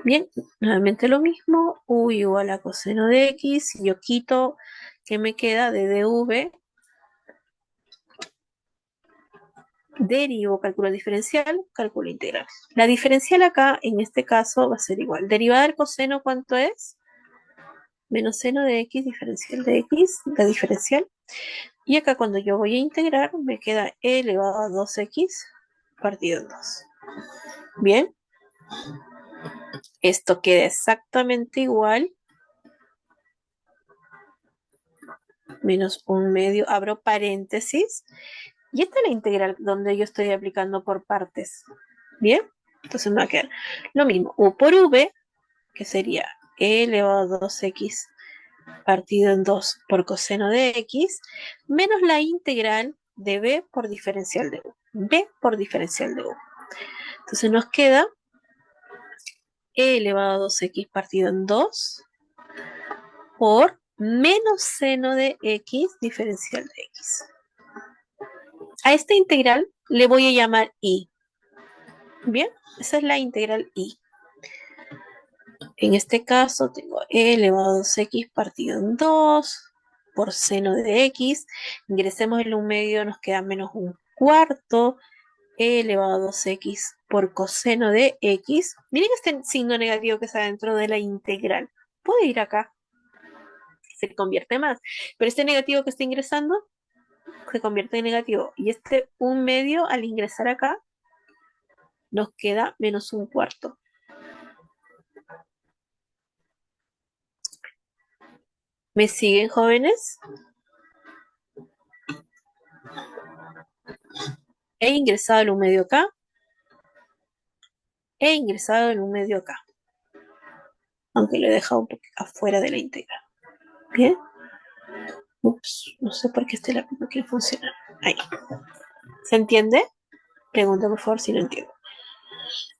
Bien, nuevamente lo mismo, U igual a coseno de X, yo quito, ¿qué me queda? De dv, derivo, cálculo diferencial, cálculo integral. La diferencial acá, en este caso, va a ser igual. Derivada del coseno, ¿cuánto es? Menos seno de X, diferencial de X, la diferencial. Y acá cuando yo voy a integrar, me queda E elevado a 2X partido en 2. Bien, esto queda exactamente igual, menos un medio, abro paréntesis, y esta es la integral donde yo estoy aplicando por partes. Bien, entonces me va a quedar lo mismo, U por V, que sería E elevado a 2X partido en 2 por coseno de X, menos la integral de B por diferencial de U. B por diferencial de U. Entonces nos queda E elevado a 2X partido en 2 por menos seno de X diferencial de X. A esta integral le voy a llamar I. Bien, esa es la integral I. En este caso tengo E elevado a 2X partido en 2 por seno de X. Ingresemos en un medio, nos queda menos un cuarto. E elevado a 2X por coseno de X. Miren este signo negativo que está dentro de la integral. Puede ir acá, se convierte más. Pero este negativo que está ingresando se convierte en negativo. Y este un medio al ingresar acá nos queda menos un cuarto. ¿Me siguen, jóvenes? He ingresado en un medio acá. He ingresado en un medio acá. Aunque lo he dejado un poco afuera de la integral. Bien. Ups, no sé por qué este lápiz no quiere funcionar. Ahí. ¿Se entiende? Pregunta por favor si lo entiendo.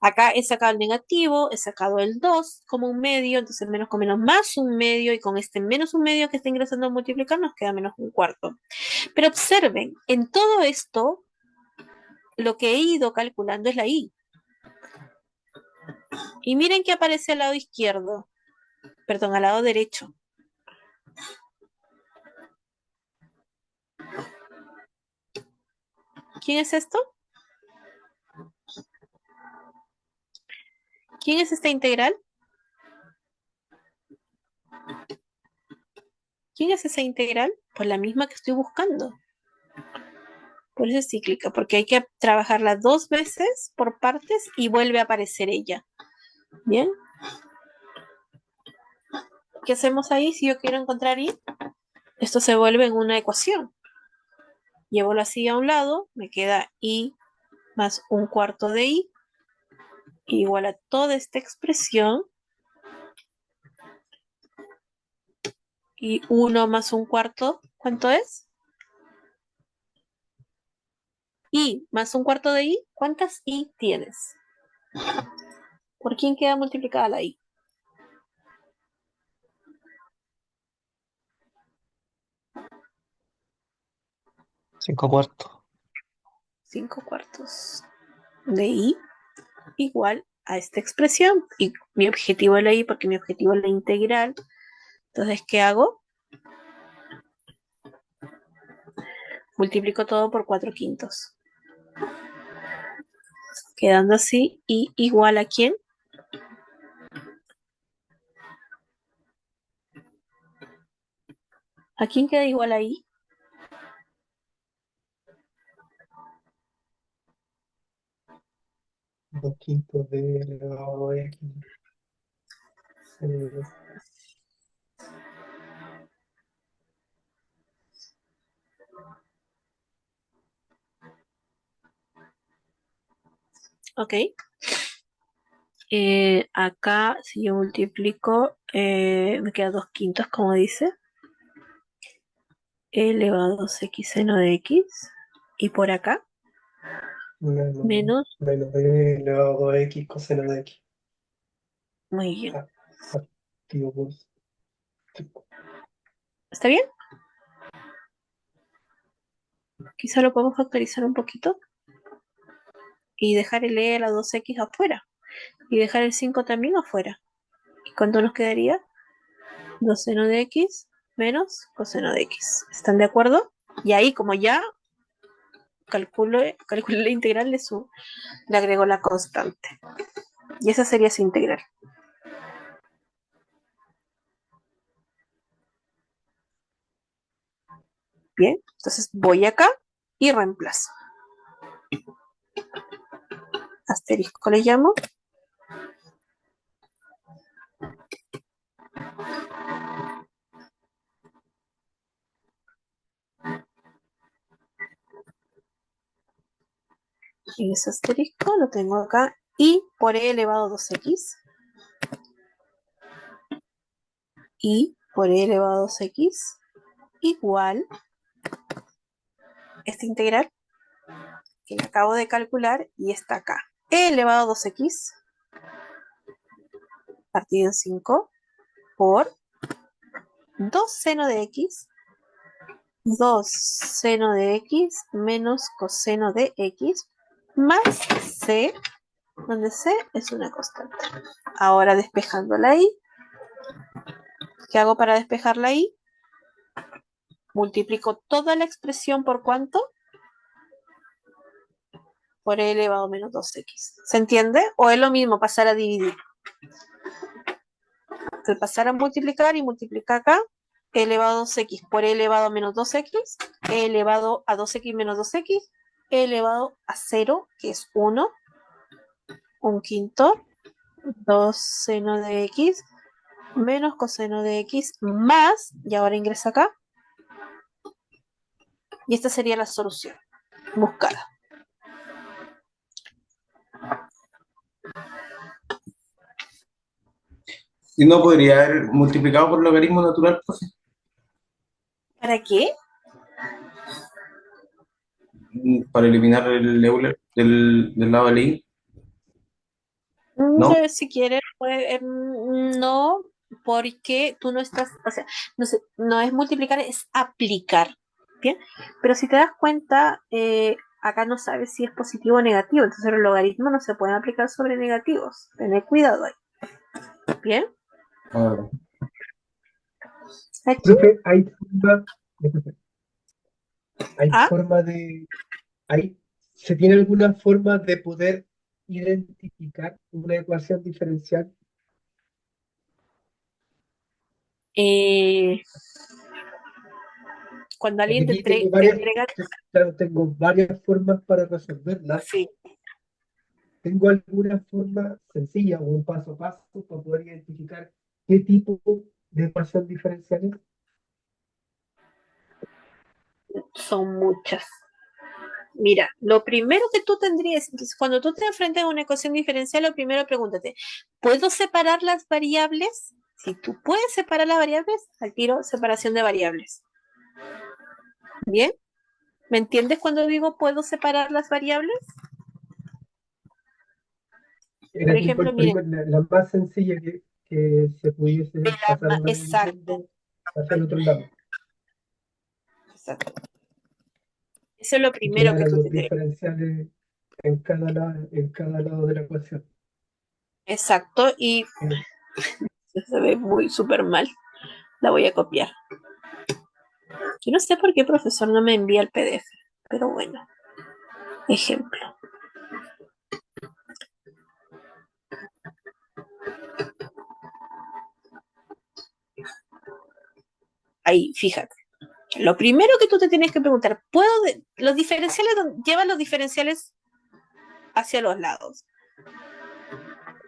Acá he sacado el negativo, he sacado el 2 como un medio, entonces menos con menos más un medio, y con este menos un medio que está ingresando a multiplicar nos queda menos un cuarto. Pero observen, en todo esto, lo que he ido calculando es la i. Y miren que aparece al lado izquierdo, perdón, al lado derecho. ¿Quién es esto? ¿Quién es esta integral? ¿Quién es esa integral? Pues la misma que estoy buscando. Por eso es cíclica, porque hay que trabajarla 2 veces por partes y vuelve a aparecer ella. ¿Bien? ¿Qué hacemos ahí si yo quiero encontrar i? Esto se vuelve en una ecuación. Llevo la así a un lado, me queda i más un cuarto de i igual a toda esta expresión, y 1 más un cuarto, ¿cuánto es? I más un cuarto de i, ¿cuántas i tienes? ¿Por quién queda multiplicada la i? 5/4. 5 cuartos de i igual a esta expresión. Y mi objetivo es la i porque mi objetivo es la integral. Entonces, ¿qué hago? Multiplico todo por 4/5. Quedando así, i igual a ¿quién? ¿A quién queda igual a i? 2/5 de elevado a x. Eh, Ok. Acá, si yo multiplico, me queda 2/5, como dice. E elevado a 2x seno de x. Y por acá, menos. menos b elevado a x coseno de x. Muy bien. Partido por ¿Está bien? Quizá lo podemos factorizar un poquito y dejar el e a la 2x afuera. Y dejar el 5 también afuera. ¿Y cuánto nos quedaría? 2 seno de x menos coseno de x. ¿Están de acuerdo? Y ahí, como ya calculé la integral, le agrego la constante. Y esa sería su integral. Bien, entonces voy acá y reemplazo. Asterisco le llamo. Y ese asterisco lo tengo acá. Y por e elevado a 2x. Y por e elevado a 2x igual esta integral que le acabo de calcular y está acá. E elevado a 2x partido en 5 por 2 seno de x, 2 seno de x menos coseno de x más c, donde c es una constante. Ahora despejando la i, ¿qué hago para despejar la i? Multiplico toda la expresión por ¿cuánto? Por e elevado a menos 2x. ¿Se entiende? ¿O es lo mismo pasar a dividir? Al pasar a multiplicar y multiplicar acá, e elevado a 2x por e elevado a menos 2x, e elevado a 2x menos 2x, e elevado a 0, que es 1, 1/5, 2 seno de x, menos coseno de x, más, y ahora ingresa acá, y esta sería la solución buscada. ¿Y no podría haber multiplicado por logaritmo natural, profe? ¿Para qué? para eliminar el Euler del lado del I? ¿No? Si quieres, no, porque tú no estás, o sea, no sé, no es multiplicar, es aplicar, ¿bien? Pero si te das cuenta, acá no sabes si es positivo o negativo, entonces los logaritmos no se pueden aplicar sobre negativos. Tener cuidado ahí, ¿bien? Ah, Aquí, Profe, disculpe, hay ah, forma de, hay, ¿se tiene alguna forma de poder identificar una ecuación diferencial? eh, cuando Porque alguien aquí tengo te varias, entrega, claro, tengo varias formas para resolverla. sí, ¿Tengo alguna forma sencilla o un paso a paso para poder identificar qué tipo de ecuación diferencial es? son muchas. Mira, lo primero que tú tendrías, entonces, cuando tú te enfrentas a una ecuación diferencial, lo primero pregúntate, ¿puedo separar las variables? Si tú puedes separar las variables, al tiro, separación de variables. ¿Bien? ¿Me entiendes cuando digo puedo separar las variables? Por Era tipo ejemplo, miren, la más sencilla que se pudiese pasar una de un exacto, mundo hacia el otro lado exacto. Eso es lo y primero que quedaran tú los tendrías. diferenciales en cada lado de la ecuación. Exacto, y Eh, se ve muy súper mal. La voy a copiar. Yo no sé por qué el profesor no me envía el PDF, pero bueno, ejemplo. Ahí, fíjate. Lo primero que tú te tienes que preguntar, los diferenciales llevan los diferenciales hacia los lados?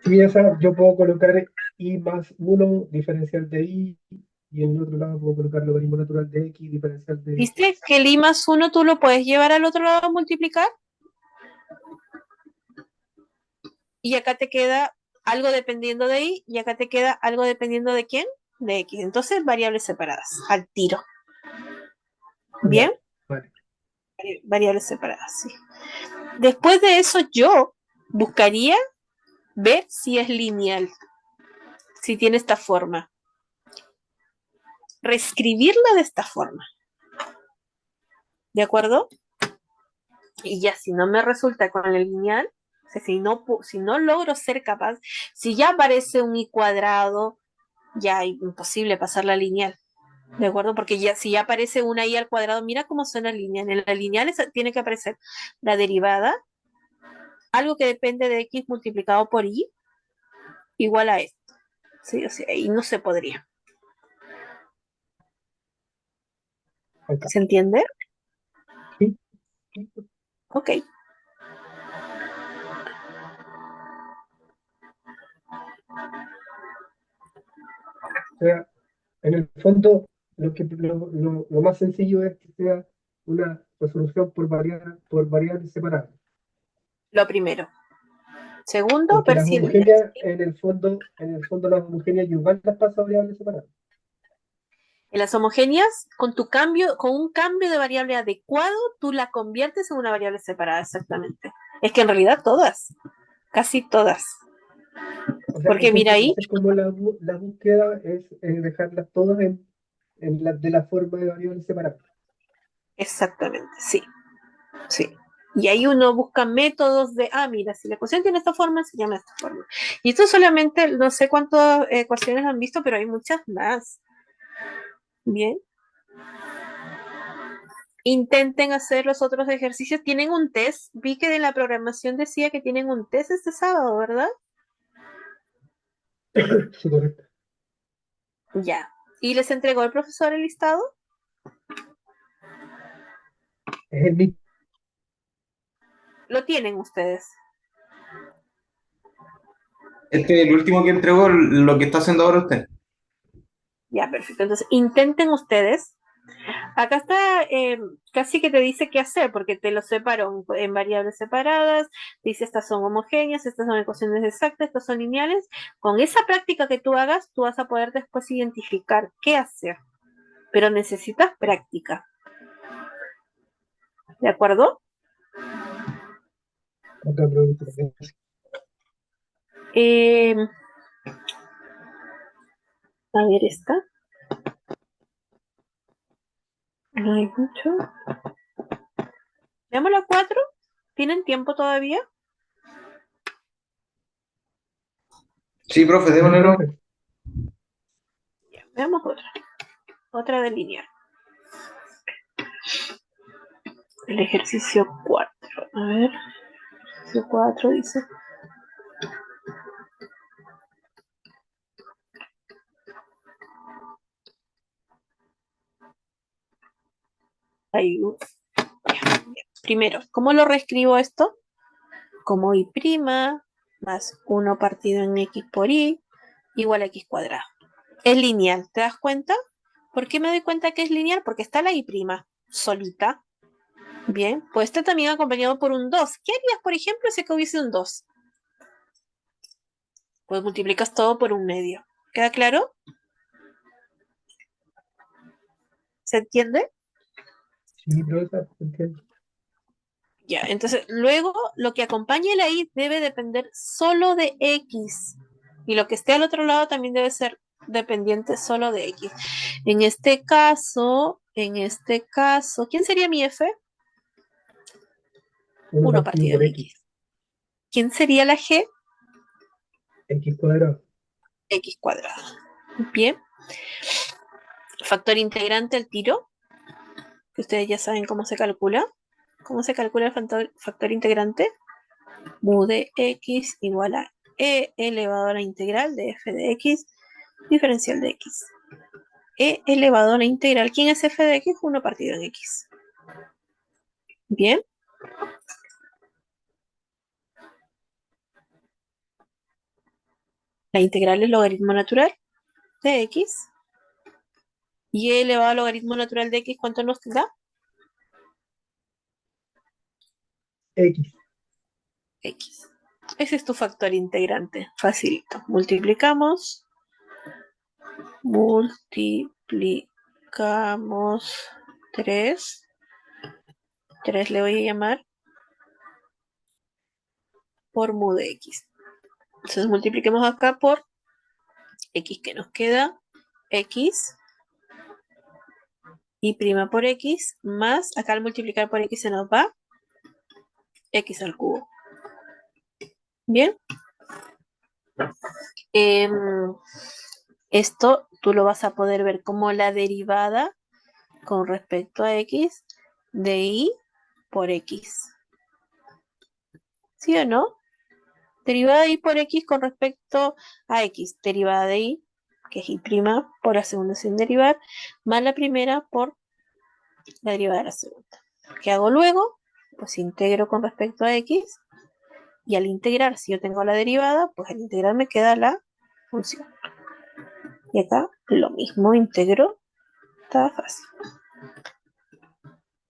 Sí, esa yo puedo colocar i más 1 diferencial de i, y en el otro lado puedo colocar logaritmo natural de x diferencial de x. ¿Viste que el I más 1 tú lo puedes llevar al otro lado a multiplicar? Y acá te queda algo dependiendo de I y acá te queda algo dependiendo de quién, de X. Entonces, variables separadas, al tiro. Ya, ¿Bien? vale. Variables separadas, sí. Después de eso, yo buscaría ver si es lineal, si tiene esta forma. Reescribirla de esta forma. ¿De acuerdo? Y ya, si no me resulta con el lineal, o sea, si no logro ser capaz, si ya aparece un i cuadrado, ya es imposible pasar la lineal. ¿De acuerdo? Porque ya, si ya aparece una i al cuadrado, mira cómo suena lineal. En la lineal tiene que aparecer la derivada, algo que depende de x multiplicado por y, igual a esto. ¿Sí? O sea, y no se podría. Acá. ¿Se entiende? Sí, sí. Ok. O sea, en el fondo, lo más sencillo es que sea una resolución por variables separadas. Lo primero. Segundo, Porque ver las si homogéneas, en el fondo las homogéneas yo igual las paso a variables separadas. en las homogéneas, con un cambio de variable adecuado, tú la conviertes en una variable separada, exactamente. Es que en realidad todas, casi todas. O sea que Porque mira ahí, entonces como la búsqueda es dejarlas todas de la forma de variables separadas. exactamente, sí, sí. Y ahí uno busca métodos mira, si la ecuación tiene esta forma, se llama esta forma. Y esto solamente, no sé cuántas ecuaciones han visto, pero hay muchas más. Bien. Intenten hacer los otros ejercicios. Tienen un test. Vi que en la programación decía que tienen un test este sábado, ¿verdad? Sí, correcto. Ya. ¿Y les entregó el profesor el listado? Es el mismo. Lo tienen ustedes. este es el último que entregó lo que está haciendo ahora usted. Ya, perfecto. Entonces, intenten ustedes. Acá está, casi que te dice qué hacer, porque te lo separó en variables separadas, dice estas son homogéneas, estas son ecuaciones exactas, estas son lineales. Con esa práctica que tú hagas, tú vas a poder después identificar qué hacer, pero necesitas práctica. ¿De acuerdo? Otra pregunta. Eh, a ver, esta. No hay mucho. Veamos la 4. ¿Tienen tiempo todavía? Sí, profe, Sí, démosle. profe. Ya, veamos otra. Otra de lineal. El ejercicio 4. A ver. Ejercicio 4 dice. Ahí. Ya. Primero, ¿cómo lo reescribo esto? Como y' más 1 partido en x por y igual a x cuadrado. Es lineal, ¿te das cuenta? ¿Por qué me doy cuenta que es lineal? Porque está la y' solita. Bien, pues está también acompañado por un 2. ¿Qué harías, por ejemplo, si acá hubiese un 2? Pues multiplicas todo por un medio. ¿Queda claro? ¿Se entiende? Sí, profe, entiendo. Ya, entonces luego lo que acompañe la y debe depender solo de x. Y lo que esté al otro lado también debe ser dependiente solo de x. En este caso, ¿quién sería mi f? 1 1 partido partido por en X. x. ¿Quién sería la g? X cuadrado. X cuadrado. Bien. Factor integrante al tiro, que ustedes ya saben cómo se calcula. ¿Cómo se calcula el factor integrante? Mu de x igual a e elevado a la integral de f de x diferencial de x. E elevado a la integral. ¿Quién es f de x? 1 partido en x. Bien. La integral es logaritmo natural de x. Y e elevado al logaritmo natural de x, ¿cuánto nos da? X. X. Ese es tu factor integrante. Facilito. Multiplicamos 3. 3 le voy a llamar por mu de x. Entonces multipliquemos acá por x que nos queda. X y prima por x más, acá al multiplicar por x se nos va x al cubo. Bien. Esto tú lo vas a poder ver como la derivada con respecto a x de y por x. ¿Sí o no? Derivada de y por x con respecto a x. Derivada de y, que es y' por la segunda sin derivar, más la primera por la derivada de la segunda. ¿Qué hago luego? Pues integro con respecto a x. Y al integrar, si yo tengo la derivada, pues al integrar me queda la función. Y acá lo mismo, integro. Está fácil.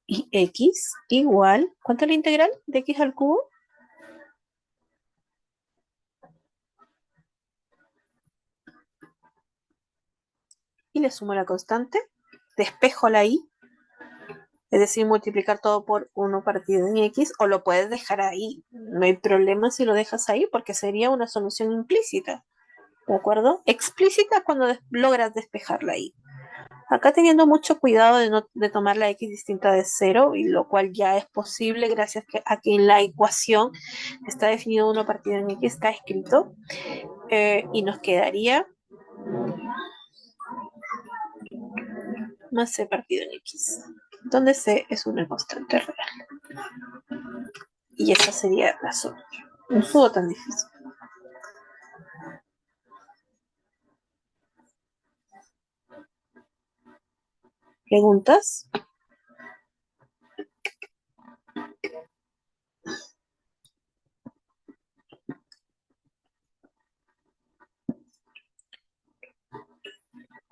Y x igual, ¿cuánto es la integral de x al cubo? Y le sumo la constante, despejo la y, es decir, multiplicar todo por 1 partido en x, o lo puedes dejar ahí. No hay problema si lo dejas ahí, porque sería una solución implícita, ¿de acuerdo? Explícita cuando logras despejar la y. Acá teniendo mucho cuidado de tomar la x distinta de 0, y lo cual ya es posible gracias a que en la ecuación está definido 1 partido en x, está escrito, y nos quedaría más c partido en x, donde c es una constante real. Y esa sería la solución. No estuvo tan difícil. ¿Preguntas?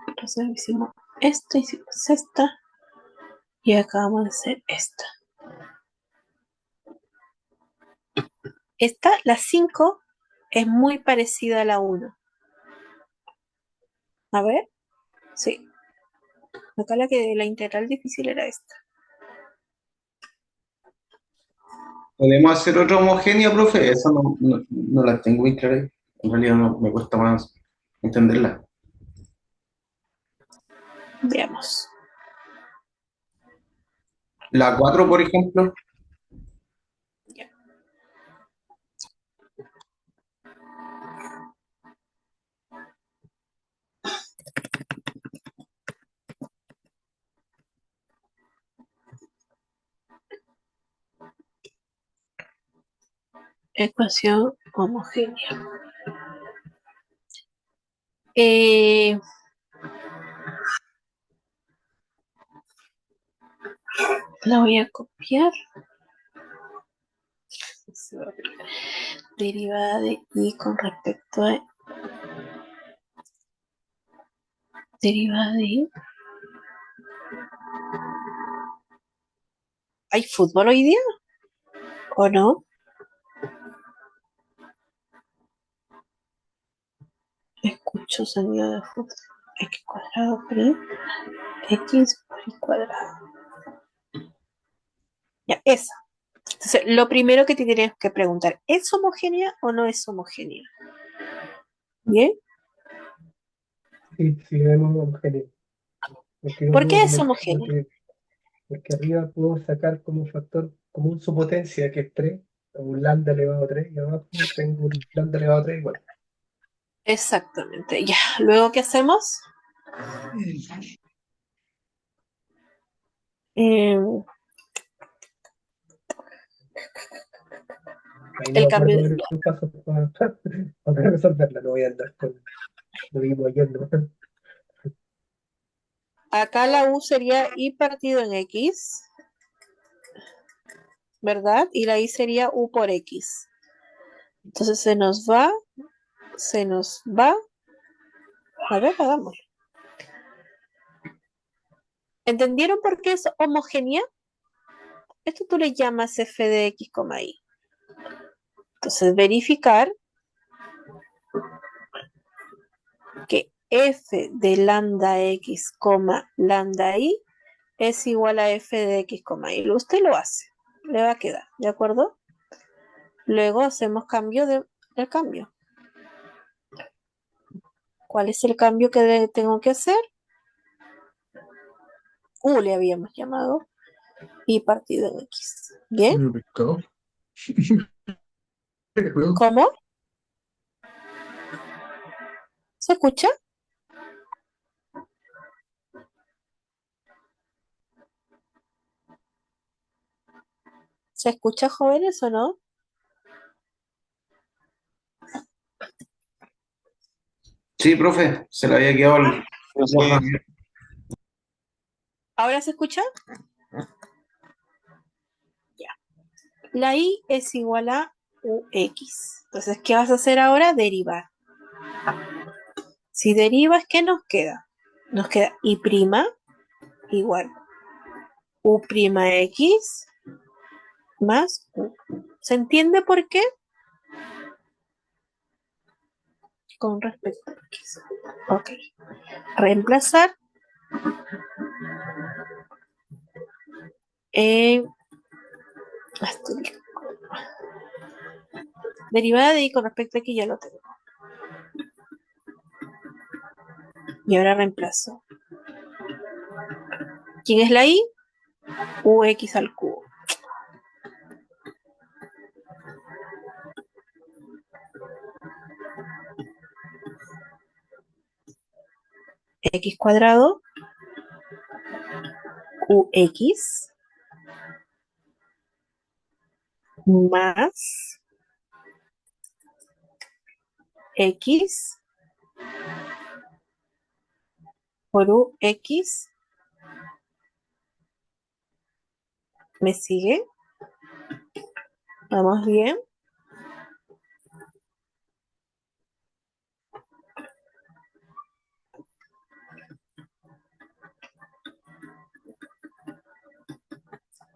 Entonces hicimos esto, hicimos esta, y acabamos de hacer esta. Esta, la 5, es muy parecida a la 1. A ver, sí. Acá la integral difícil era esta. ¿Podemos hacer otra homogénea, profe? Esa no la tengo muy clara. En realidad no, me cuesta más entenderla. Veamos. La 4, por ejemplo. Ya. Ecuación homogénea. La voy a copiar. Derivada de y con respecto a derivada de y. ¿Hay fútbol hoy día o no? Escucho sonido de fútbol. X cuadrado por y, x por y cuadrado. Ya, esa. Entonces, lo primero que te tienes que preguntar, ¿es homogénea o no es homogénea? ¿Bien? Sí, sí, vemos homogéneo. Porque no ¿Por puedo qué es como, homogénea? porque arriba puedo sacar como factor común su potencia, que es 3, un lambda elevado a 3, y abajo tengo un lambda elevado a 3 igual. Exactamente. Ya. Luego, ¿qué hacemos? Eh, Ahí no el me acuerdo cambio. de los pasos para resolverla, no voy a andar con lo mismo ayer, ¿no? Acá la U sería y partido en X, ¿verdad? Y la I sería U por X. Entonces se nos va, se nos va. A ver, hagamos. ¿Entendieron por qué es homogénea? Esto tú le llamas f de x, y. Entonces verificar que f de lambda x, lambda y es igual a f de x, y. Usted lo hace, le va a quedar, ¿de acuerdo? Luego hacemos cambio del cambio. ¿Cuál es el cambio que tengo que hacer? U le habíamos llamado y partido en x. ¿Bien? Me pescado. ¿Cómo? ¿Se escucha? ¿Se escucha, jóvenes, o no? Sí, profe, se le había quedado el Sí. ¿Ahora se escucha? Ya. La y es igual a ux. Entonces, ¿qué vas a hacer ahora? Derivar. Si derivas, ¿qué nos queda? Nos queda y' igual u'x más u. ¿Se entiende por qué? Con respecto a x. Ok. Reemplazar en derivada de y con respecto a x ya lo tengo. Y ahora reemplazo. ¿Quién es la y? Ux al cubo. X cuadrado ux más x por ux. ¿Me sigue? ¿Vamos bien?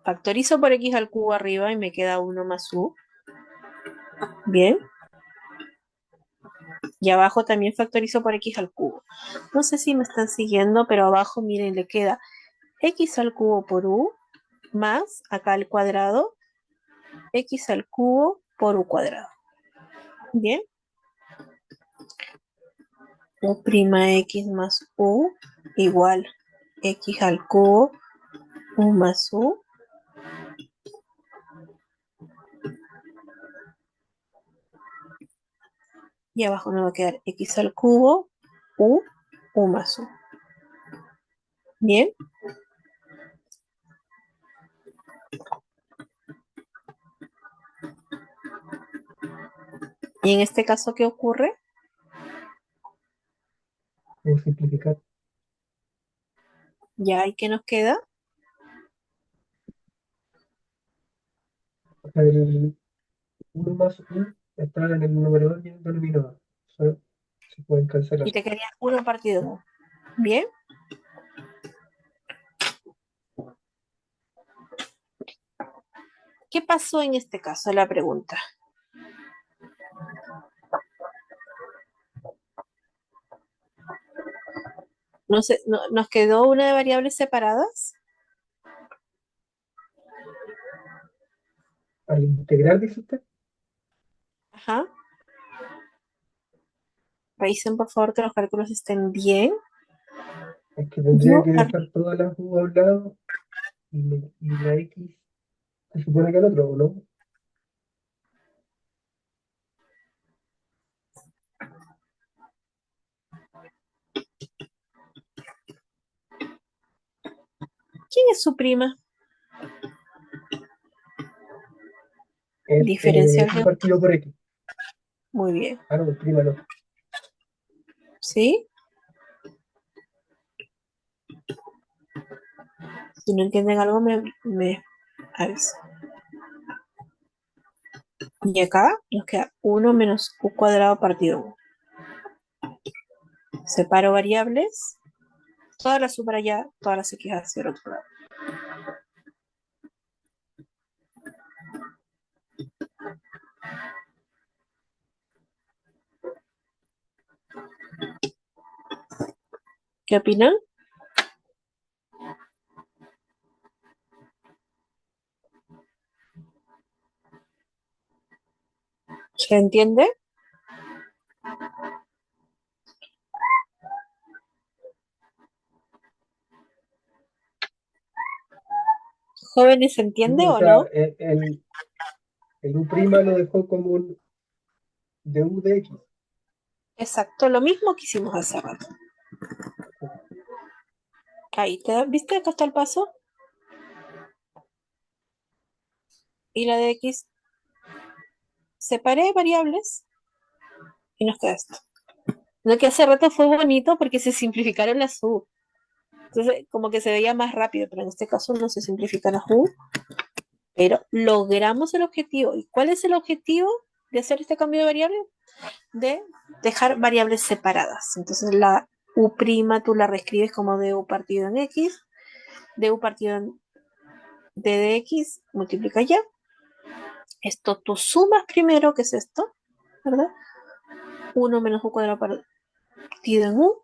Factorizo por x al cubo arriba y me queda 1 más u. Bien. Y abajo también factorizo por x al cubo. No sé si me están siguiendo, pero abajo, miren, le queda x al cubo por u más, acá al cuadrado, x al cubo por u cuadrado. Bien. U' x más u igual x al cubo u más u. Y abajo nos va a quedar x al cubo u más u. Bien. Y en este caso, ¿qué ocurre? Puedo simplificar. Ya, ¿y qué nos queda? O sea, el 1 más u está en el numerador y en el denominador. Eso se pueden cancelar. Y te quedaría 1 partido 1. Bien. ¿Qué pasó en este caso? La pregunta. No sé, ¿nos quedó una de variables separadas? Al integrar, dice usted, Ajá. Revisen, por favor, que los cálculos estén bien. es que tendría Yo, que dejar todas las u a un lado y la x se supone que al otro, ¿o no? ¿quién es su prima? Es Diferencial u de... partido por x. Muy bien. Ah, no, prima no. ¿Sí? Si no entienden algo, me avisan. Y acá nos queda 1 menos u cuadrado partido 1. Separo variables. Todas las u para allá, todas las x hacia el otro lado. ¿Qué opinan? ¿Se entiende? ¿Jóvenes se Sí, entiende o o sea, no? el u' lo dejó como un de u de x. Exacto, lo mismo que hicimos hace rato. Ahí, ¿viste? Acá está el paso. Y la de x, separé variables y nos queda esto. Lo que hace rato fue bonito porque se simplificaron las u. Entonces, como que se veía más rápido, pero en este caso no se simplifican las u. Pero logramos el objetivo. ¿Y cuál es el objetivo de hacer este cambio de variable? De dejar variables separadas. Entonces, la u' tú la reescribes como du partido en x, du partido en d de x, multiplica ya. Esto tú sumas primero, que es esto, ¿verdad? 1 menos u cuadrado partido en u.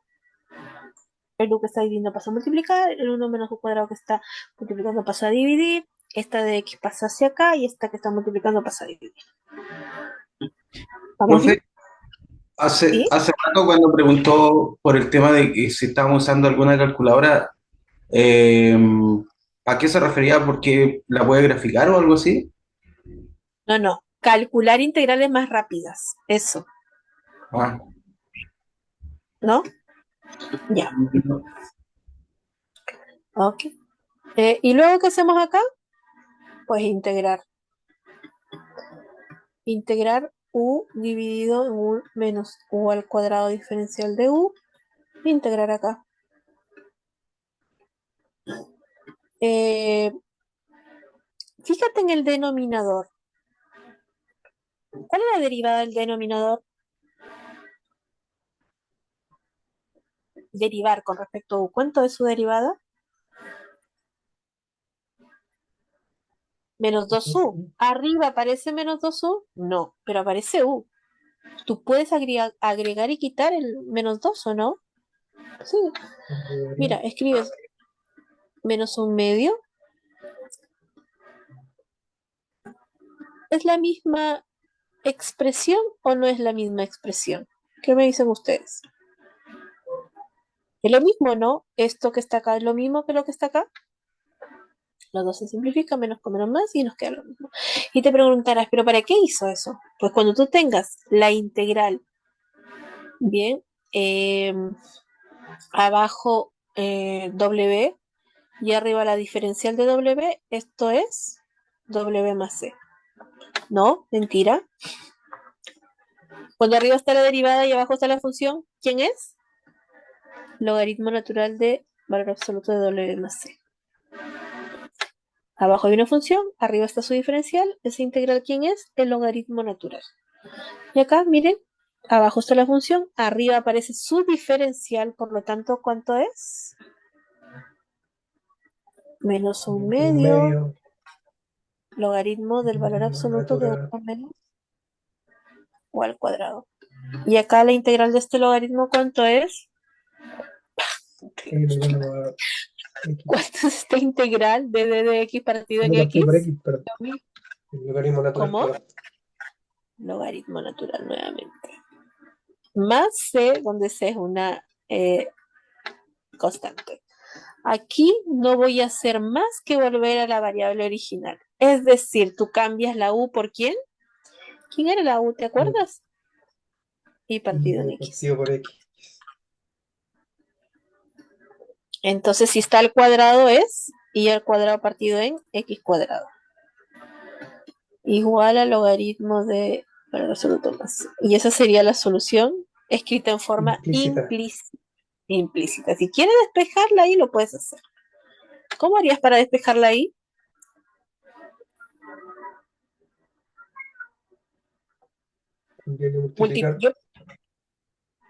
El u que está dividiendo pasa a multiplicar, el 1 menos u cuadrado que está multiplicando pasa a dividir, esta de x pasa hacia acá y esta que está multiplicando pasa a dividir. ¿Vamos bien? Profe, hace, ¿Sí? hace rato cuando preguntó por el tema de que si estábamos usando alguna calculadora, eh, ¿a qué se refería? ¿Porque la puede graficar o algo así? No, no. Calcular integrales más rápidas. Eso, Ah, ¿no? Ya. no. Ok. ¿Y luego qué hacemos acá? Pues integrar. Integrar u dividido en u menos u al cuadrado diferencial de u. Integrar acá. Eh, Fíjate en el denominador. ¿Cuál es la derivada del denominador? Derivar con respecto a u. ¿Cuánto es su derivada? Menos 2u. ¿Arriba aparece menos 2u? No, pero aparece u. ¿Tú puedes agregar y quitar el menos 2 o no? Sí. Mira, escribes menos un medio ¿Es la misma expresión o no es la misma expresión? ¿Qué me dicen ustedes? Es lo mismo, ¿no? Esto que está acá es lo mismo que lo que está acá. Los dos se simplifican, menos con menos más, y nos queda lo mismo. Y te preguntarás, ¿pero para qué hizo eso? Pues cuando tú tengas la integral, bien, abajo W y arriba la diferencial de W, esto es W más C. ¿No? Mentira. Cuando arriba está la derivada y abajo está la función, ¿quién es? Logaritmo natural de valor absoluto de W más C. Abajo hay una función, arriba está su diferencial, esa integral, ¿quién es? El logaritmo natural. Y acá, miren, abajo está la función, arriba aparece su diferencial, por lo tanto, ¿cuánto es? Menos un Un medio, medio logaritmo del valor absoluto de natural. 1 menos o al cuadrado. Y acá la integral de este logaritmo, ¿cuánto es? Elevado a X. ¿Cuánto es esta integral de d de x partido en No partido por x? X, perdón. El logaritmo natural. ¿Cómo? Perdón. Logaritmo natural nuevamente. Más c, donde c es una constante. Aquí no voy a hacer más que volver a la variable original. Es decir, tú cambias la u por ¿quién? ¿Quién era la u? ¿Te acuerdas? Y partido en x. Partido por X. Entonces, si está al cuadrado es y al cuadrado partido en x cuadrado. Igual al logaritmo de valor absoluto más. Y esa sería la solución escrita en forma implícita. Si quieres despejarla ahí, lo puedes hacer. ¿Cómo harías para despejarla ahí? Tendría que multiplicar.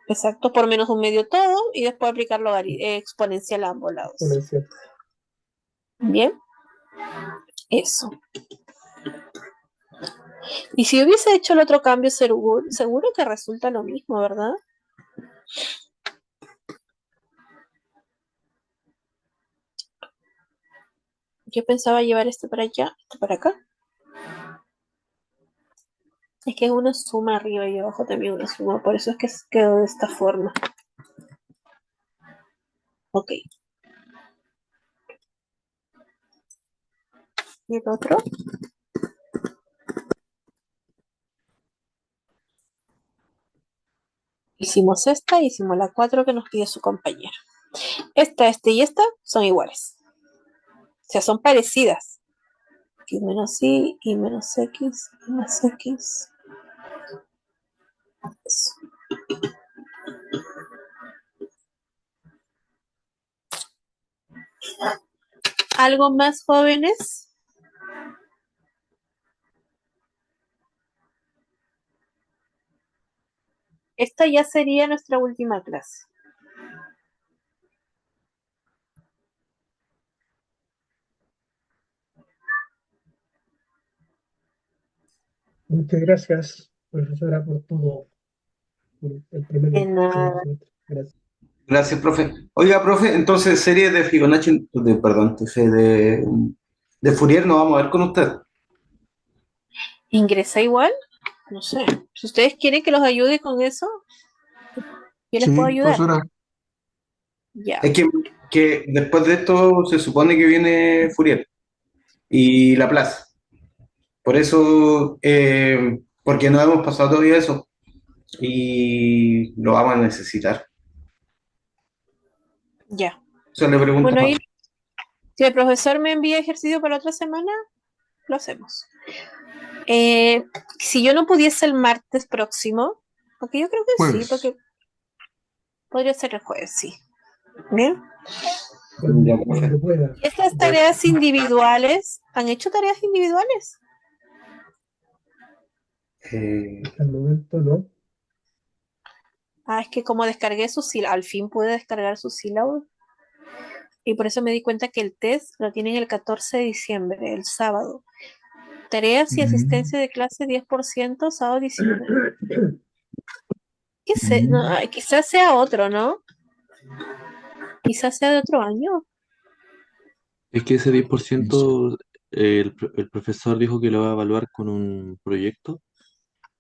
Exacto, por menos un medio todo y después aplicar exponencial a ambos lados. Exponencial. Bien, eso. Y si hubiese hecho el otro cambio, seguro que resulta lo mismo, ¿verdad? Yo pensaba llevar esto para allá, esto para acá. Es que es una suma arriba y abajo también una suma, por eso es que quedó de esta forma. Ok. ¿Y el otro? Hicimos esta, hicimos la 4 que nos pide su compañero. Esta y esta son iguales. O sea, son parecidas. X menos Y menos X y más X. Eso. ¿Algo más, jóvenes? Esta ya sería nuestra última clase. Muchas gracias, profesora, por todo. Por el primer De nada. semestre. Gracias. Gracias, profe. Oiga, profe, entonces serie de Fibonacci, perdón, de Fourier no vamos a ver con usted. ¿Ingresa igual? No sé. Si ustedes quieren que los ayude con eso, yo les Sí, puedo ayudar. profesora. Ya. Es que después de esto se supone que viene Fourier y Laplace. Por eso, porque no hemos pasado todavía eso y lo vamos a necesitar. Ya. Eso le pregunto. Bueno, ahí, si el profesor me envía ejercicio para otra semana, lo hacemos. Si yo no pudiese el martes próximo, porque yo creo que Jueves. sí, porque podría ser el jueves, sí. Bien. Cuando pueda. ¿Y estas tareas individuales? ¿Han hecho tareas individuales? Hasta el momento no. Es que como descargué su sílabo, al fin pude descargar su sílabo. Y por eso me di cuenta que el test lo tienen el 14 de diciembre, el sábado. Tareas y asistencia de clase 10%, sábado 19. No, quizás sea otro, ¿no? Quizás sea de otro año. Es que ese 10% el profesor dijo que lo va a evaluar con un proyecto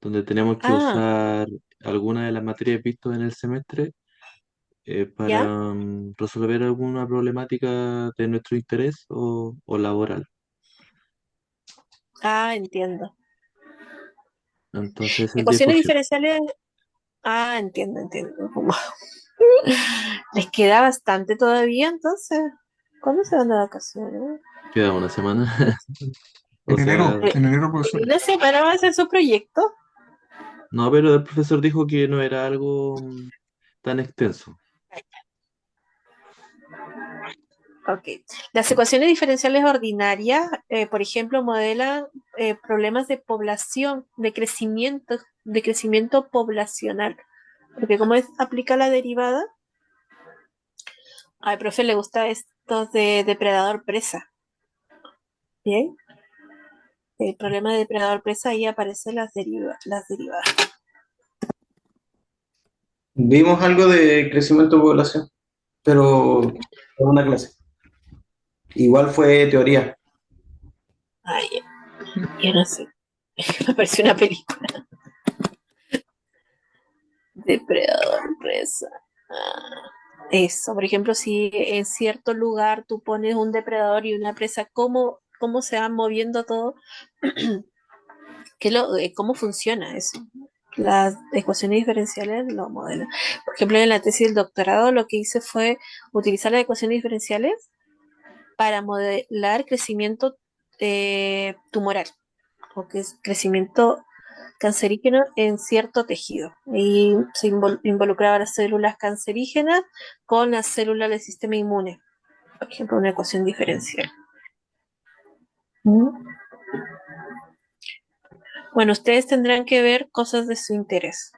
donde tenemos que Ah, usar alguna de las materias vistas en el semestre para ya. resolver alguna problemática de nuestro interés o laboral. Ah, entiendo. Entonces el 10%. Ecuaciones diferenciales. Ah, entiendo, entiendo. Les queda bastante todavía, entonces. ¿Cuándo se van de vacaciones? Queda una semana. O En sea, enero, Eh, en enero, profesor. ¿Una semana va a hacer su proyecto? no, pero el profesor dijo que no era algo tan extenso. Ok. Las ecuaciones diferenciales ordinarias, por ejemplo, modelan problemas de población, de crecimiento poblacional. Porque como aplica la derivada, al profe le gusta esto de depredador-presa. ¿Bien? El problema de depredador-presa, ahí aparecen las derivadas. Vimos algo de crecimiento de población, pero en una clase. Igual fue teoría. Ay, yo no sé. Me pareció una película. Depredador-presa. Ah, eso, por ejemplo, si en cierto lugar tú pones un depredador y una presa, ¿cómo se van moviendo todo? ¿Cómo funciona eso? Las ecuaciones diferenciales lo modelan. Por ejemplo, en la tesis del doctorado lo que hice fue utilizar las ecuaciones diferenciales para modelar crecimiento tumoral, o que es crecimiento cancerígeno en cierto tejido. Y se involucraba las células cancerígenas con las células del sistema inmune. Por ejemplo, una ecuación diferencial. ¿Mm? Bueno, ustedes tendrán que ver cosas de su interés.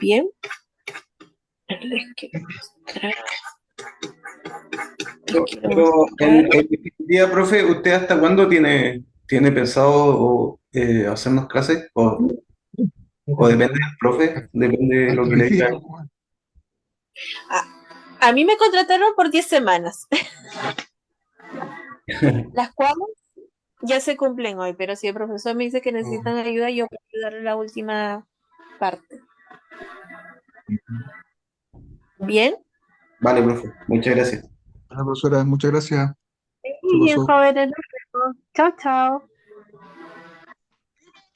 Bien, les quiero mostrar. Les quiero Pero mostrar. en definitiva, profe, ¿usted hasta cuándo tiene pensado hacernos clases? O depende del profe, depende de lo Hasta que el le diga. fin. A mí me contrataron por 10 semanas, las cuales ya se cumplen hoy, pero si el profesor me dice que necesitan ayuda, yo puedo ayudar la última parte. Bien, Vale, profe, muchas gracias. Bueno, profesora, muchas gracias. Se y bien pasó. jóvenes, nos vemos. Chao, chao.